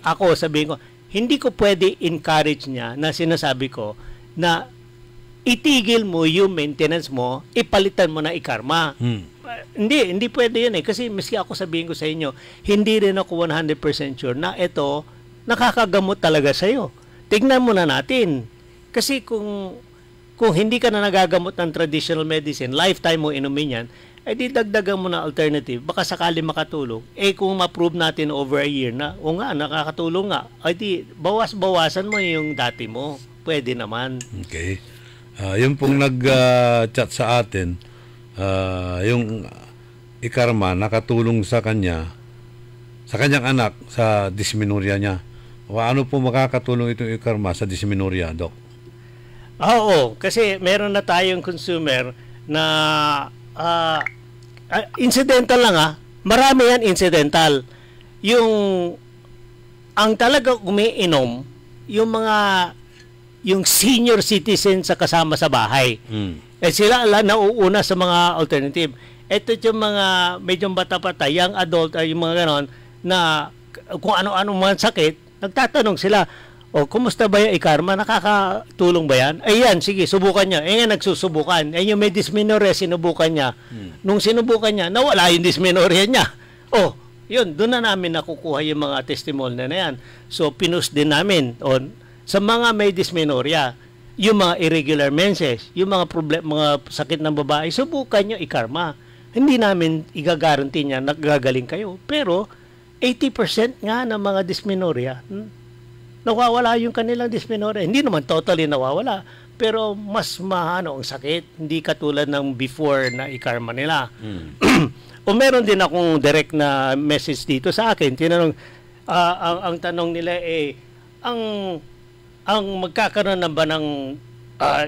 ako, sabihin ko, hindi ko pwede encourage niya na sinasabi ko na itigil mo yung maintenance mo, ipalitan mo na ikarma. Hindi pwede yun kasi miski ako sabihin ko sa inyo, hindi rin ako 100% sure na ito nakakagamot talaga sa'yo. Tignan mo na natin. Kasi kung hindi ka na nagagamot ng traditional medicine, lifetime mo inumin yan, di dagdagan mo na alternative, baka sakali makatulong. Kung ma-prove natin over a year na, nakakatulong nga, di bawas-bawasan mo yung dati mo. Pwede naman. Okay. Yung pong nag-chat sa atin, yung ikarma nakatulong sa kanyang anak sa dysmenorrhea niya. Ano po makakatulong itong ikarma sa dysmenorrhea, Doc? Oo, kasi meron na tayong consumer na incidental lang marami yan incidental. Ang talaga umiinom, yung senior citizen sa kasama sa bahay. Sila nauuna sa mga alternative. Ito yung mga medyo bata-bata, young adult, yung mga ganon, na kung ano-ano mga sakit, nagtatanong sila, kumusta ba yung ikarma? Nakakatulong ba yan? Ayan, sige, subukan niya. Nga nagsusubukan. Yung may dysmenorrhea, sinubukan niya. Nung sinubukan niya, nawala yung dysmenorrhea niya. Yun, doon na namin nakukuha yung mga testimony na yan. So, pinus din namin sa mga may dysmenorrhea, yung mga irregular menses, yung mga mga sakit ng babae, subukan nyo ikarma. Hindi namin igagaranti niya nagagaling kayo. Pero 80% nga ng mga dysmenorrhea, nawawala yung kanilang dysmenorrhea. Hindi naman totally nawawala, pero mas mahano ang sakit. Hindi katulad ng before na ikarma nila. Meron din akong direct na message dito sa akin. Tinanong, ang tanong nila ang magkakaroon na ba ng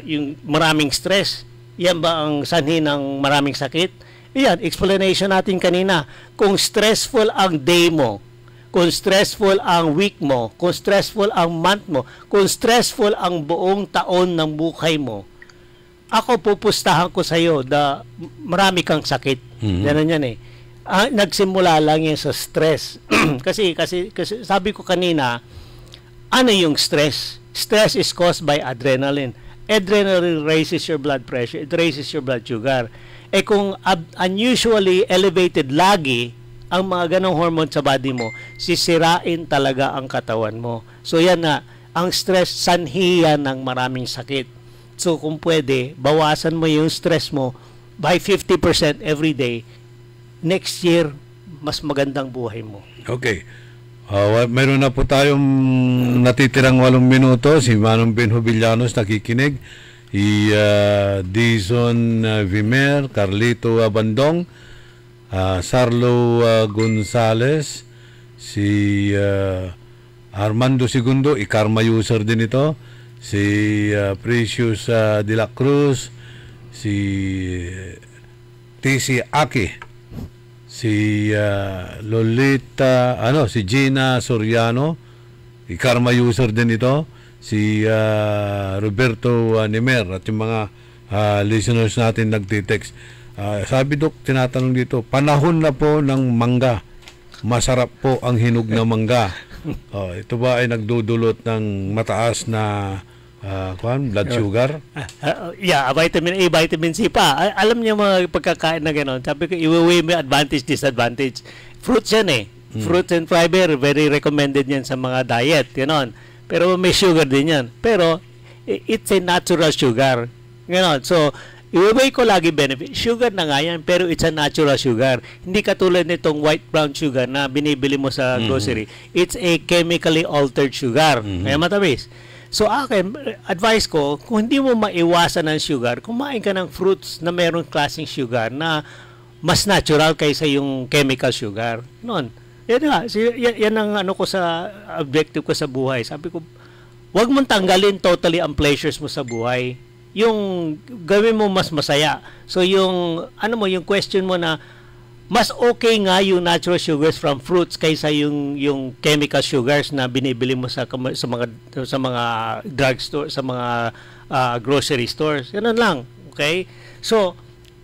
yung maraming stress, yan ba ang sanhi ng maraming sakit? Yan, explanation natin kanina. Kung stressful ang day mo, kung stressful ang week mo, kung stressful ang month mo, kung stressful ang buong taon ng buhay mo, ako pupustahan ko sa iyo na marami kang sakit. Ganun yan nagsimula lang yan sa stress. kasi sabi ko kanina, ano yung stress? Stress is caused by adrenaline. Adrenaline raises your blood pressure. It raises your blood sugar. Kung unusually elevated lagi ang mga ganong hormone sa body mo, sisirain talaga ang katawan mo. So yan na, ang stress sanhi yan ng maraming sakit. So kung pwede, bawasan mo yung stress mo by 50% every day. Next year, mas magandang buhay mo. Okay. Meron na po tayong natitirang 8 minuto. Si Manong Benjo Villanos nakikinig. Dizon Vimer, Carlito Abandong, Sarlo Gonzales, si Armando Segundo, Ikarma user din ito. Si Precious de la Cruz, si TC Aki, si Lolita, si Gina Soriano, Ikarma user din ito. Si Roberto Nimer at yung mga listeners natin nagtitext. Sabi Dok, tinatanong dito, panahon na po ng mangga. Masarap po ang hinog na mangga. Ito ba ay nagdudulot ng mataas na blood sugar? Yeah, vitamin A, vitamin C pa. Alam niyo mga pagkakain na gano'n. Sabi ko, i-weigh mo advantage, disadvantage. Fruits yan eh. Fruits and fiber, very recommended yan sa mga diet. Gano'n. Pero may sugar din yan. Pero, it's a natural sugar. Gano'n. So, i-weigh ko lagi benefit. Sugar na nga yan, pero it's a natural sugar. Hindi katulad nitong white brown sugar na binibili mo sa grocery. It's a chemically altered sugar. Kaya matamis. So, akin, advice ko, kung hindi mo maiwasan ng sugar, kumain ka ng fruits na merong klaseng sugar na mas natural kaysa yung chemical sugar. Noon. Yan ang ko sa objective ko sa buhay. Sabi ko, wag mong tanggalin totally ang pleasures mo sa buhay. Yung gawin mo mas masaya. So yung yung question mo na mas okay nga yung natural sugars from fruits kaysa yung chemical sugars na binibili mo sa mga drugstore, sa mga grocery stores. Ganun lang. Okay? So,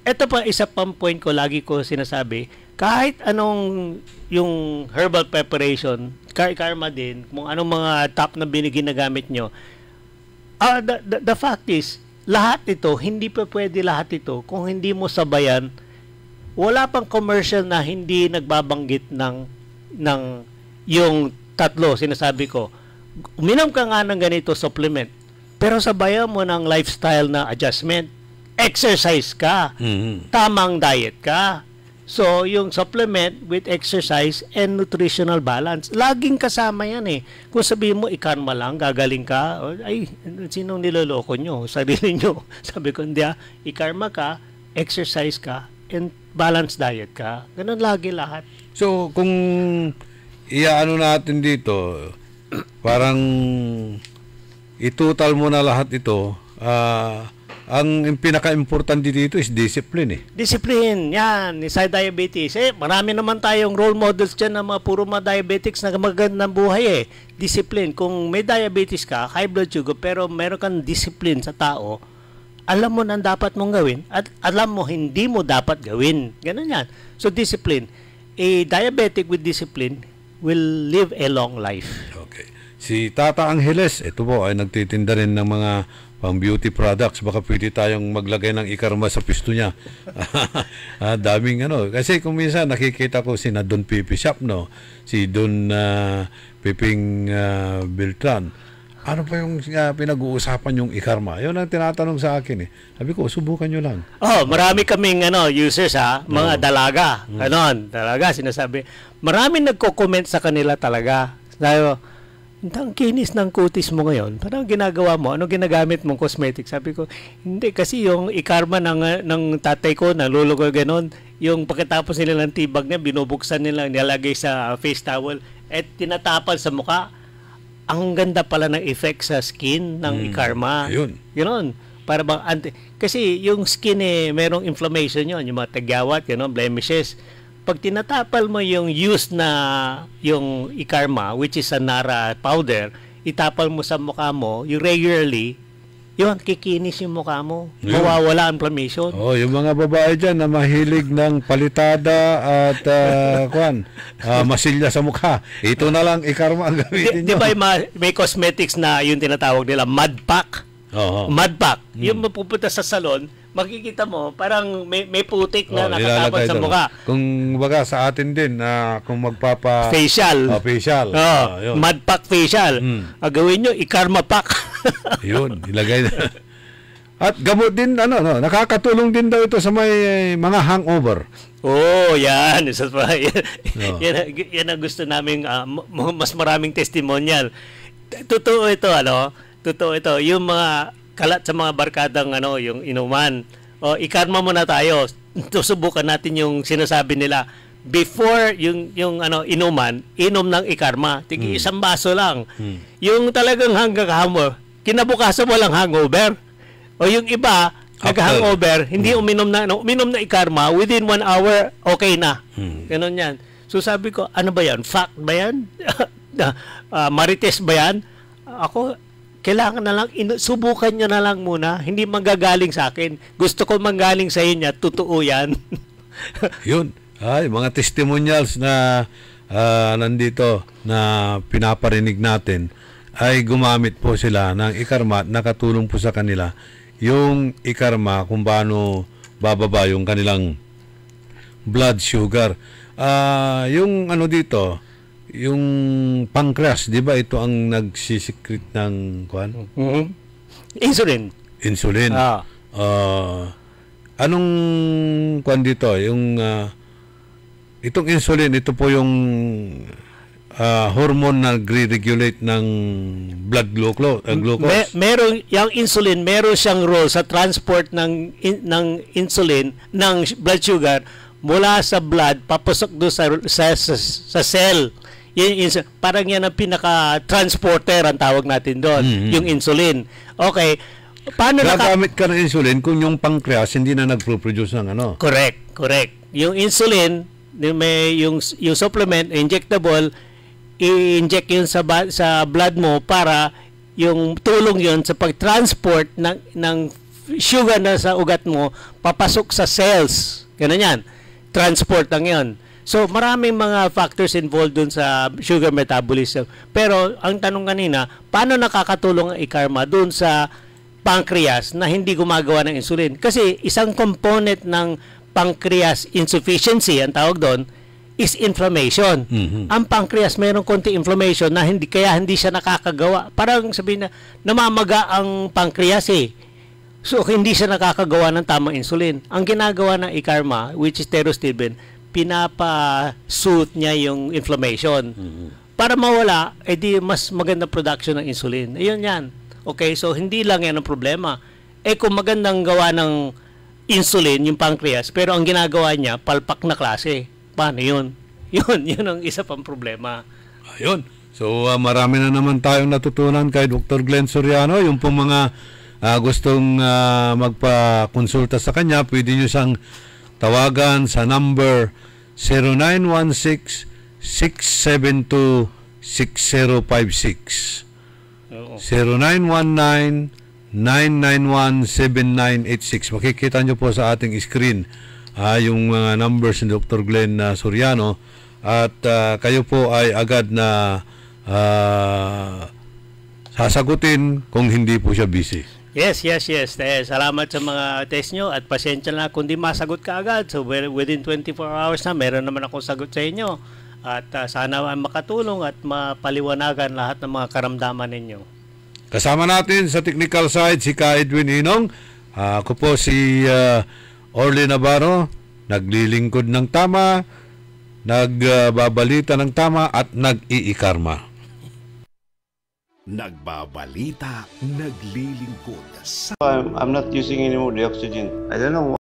ito pa isa pang point ko, lagi ko sinasabi, kahit anong yung herbal preparation, karma din, kung anong mga top na ginagamit nyo, the fact is, lahat ito, hindi pa pwede lahat ito kung hindi mo sabayan. Wala pang commercial na hindi nagbabanggit ng yung tatlo, sinasabi ko. Uminom ka nga ng ganito supplement, pero sabayan mo ng lifestyle na adjustment. Exercise ka. Tamang diet ka. So, yung supplement with exercise and nutritional balance, laging kasama yan eh. Kung sabihin mo, ikarma lang, gagaling ka, ay, sinong niloloko nyo? Sarili nyo. Sabi ko, hindi ikarma ka, exercise ka, and balanced diet ka. Ganun lagi lahat. So, kung iaano natin dito, parang itutal mo na lahat ito, ang pinaka-importante dito is discipline eh. Discipline, yan. Sa diabetes. Marami naman tayong role models dyan na puro mga diabetics na magandang buhay eh. Discipline. Kung may diabetes ka, high blood sugar, pero meron kang discipline sa tao, alam mo na dapat mong gawin at alam mo hindi mo dapat gawin. Ganun yan. So, discipline. A diabetic with discipline will live a long life. Okay. Si Tata Angeles, ito po ay nagtitinda rin ng mga pang beauty products. Baka pwede tayong maglagay ng ikarma sa pisto niya. Daming Kasi kung minsan nakikita ko si na Don Pipi Shop, si Don Piping Beltran. Ano pa yung pinag-uusapan yung ikarma? Yun ang tinatanong sa akin eh. Sabi ko, subukan nyo lang. Marami kaming users mga dalaga. Dalaga, sinasabi. Maraming nagko-comment sa kanila talaga. Sabi, ang kinis ng kutis mo ngayon. Parang ginagawa mo, ano ginagamit mong cosmetic? Sabi ko, hindi kasi yung ikarma ng tatay ko, nalulugo ganon, yung pagkatapos nila ng tibag niya, binubuksan nila, nilalagay sa face towel, at tinatapal sa mukha. Ang ganda pala ng effect sa skin ng ikarma. Ayun. Yun. Para bang kasi yung skin merong inflammation yun, yung mga tagyawat, blemishes. Pag tinatapal mo yung yung ikarma, which is a Nara powder, itapal mo sa mukha mo, you regularly, yun, kikinis yung mukha mo. Mawawala ang inflammation. Yung mga babae dyan na mahilig ng palitada at masilya sa mukha. Ito na lang ikarma ang gamitin nyo. Di ba may cosmetics na yung tinatawag nila mud pack? Mud pack. Yung mapupunta sa salon, makikita mo, parang may putik na nakatapon nilalagay sa doon. mukha. Kung baga sa atin din, kung magpapa... Facial. Facial. Yun. Mud pack facial. Gawin nyo, i-karma pack. Yun, ilagay na. At gamot din, nakakatulong din daw ito sa may mga hangover. Yan. Yan ang gusto namin, mas maraming testimonial. Totoo ito, Totoo ito. Yung mga kalat sa mga barkadang yung inuman. Ikarma muna tayo. Susubukan natin yung sinasabi nila. Before yung inuman, inom ng ikarma. Tigi isang baso lang. Yung talagang hanggang hangover, kinabukasan mo lang hangover. O yung iba, nag-hangover, hindi uminom na ikarma, within 1 hour, okay na. Ganon yan. So sabi ko, ano ba yan? Fact ba yan? Marites ba yan? Ako, kailangan na lang, subukan nyo na lang muna. Hindi manggagaling sa akin. Gusto ko manggaling sa inyo, totoo yan. Yun. Mga testimonials na nandito na pinaparinig natin ay gumamit po sila ng ikarma at nakatulong po sa kanila yung ikarma kung paano bababa yung kanilang blood sugar. Yung dito, yung pancreas, di ba ito ang nagsisikret ng Insulin. Anong dito? Yung itong insulin, ito po yung hormone na nagre-regulate ng blood glucose. Yung insulin, meron siyang role sa transport ng insulin, ng blood sugar, mula sa blood, papasok doon sa cell. Parang yan ang pinaka-transporter ang tawag natin doon, yung insulin. Okay. Paano gagamit ka ng insulin kung yung pancreas hindi na nagpo-produce ng Correct. Yung insulin, yung supplement, injectable, i-inject yun sa blood mo para yung tulong yun sa pag-transport ng sugar na sa ugat mo papasok sa cells. Ganun yan. Transport lang yun. So, maraming mga factors involved dun sa sugar metabolism. Pero, ang tanong kanina, paano nakakatulong ang ikarma dun sa pancreas na hindi gumagawa ng insulin? Kasi, isang component ng pancreas insufficiency, ang tawag doon, is inflammation. Ang pancreas, mayroong konti inflammation na kaya hindi siya nakakagawa. Parang sabihin na, namamaga ang pancreas So, hindi siya nakakagawa ng tamang insulin. Ang ginagawa ng ikarma, which is pterostilbene, pinapa-suit niya yung inflammation. Para mawala, edi mas maganda production ng insulin. Ayun yan. Okay, so hindi lang yan ang problema. Kung magandang gawa ng insulin, yung pancreas, pero ang ginagawa niya, palpak na klase. Paano yun? Yun ang isa pang problema. Ayun. So, marami na naman tayong natutunan kay Dr. Glenn Soriano. Yung pong mga gustong magpa-konsulta sa kanya, pwede nyo siyang tawagan sa number 0916-672-6056. 0919-991-7986. Makikita nyo po sa ating screen yung mga numbers ni Dr. Glenn Soriano at kayo po ay agad na sasagutin kung hindi po siya busy. Yes. Salamat sa mga test nyo at pasensya na kung di masagot ka agad. So within 24 hours na meron naman akong sagot sa inyo. At sana makatulong at mapaliwanagan lahat ng mga karamdaman ninyo. Kasama natin sa technical side si Ka Edwin Inong. Ako po si Orly Navarro, naglilingkod ng tama, nagbabalita ng tama at nag-iikarma. Nagbabalita, naglilingkod sa... I'm not using anymore the oxygen. I don't know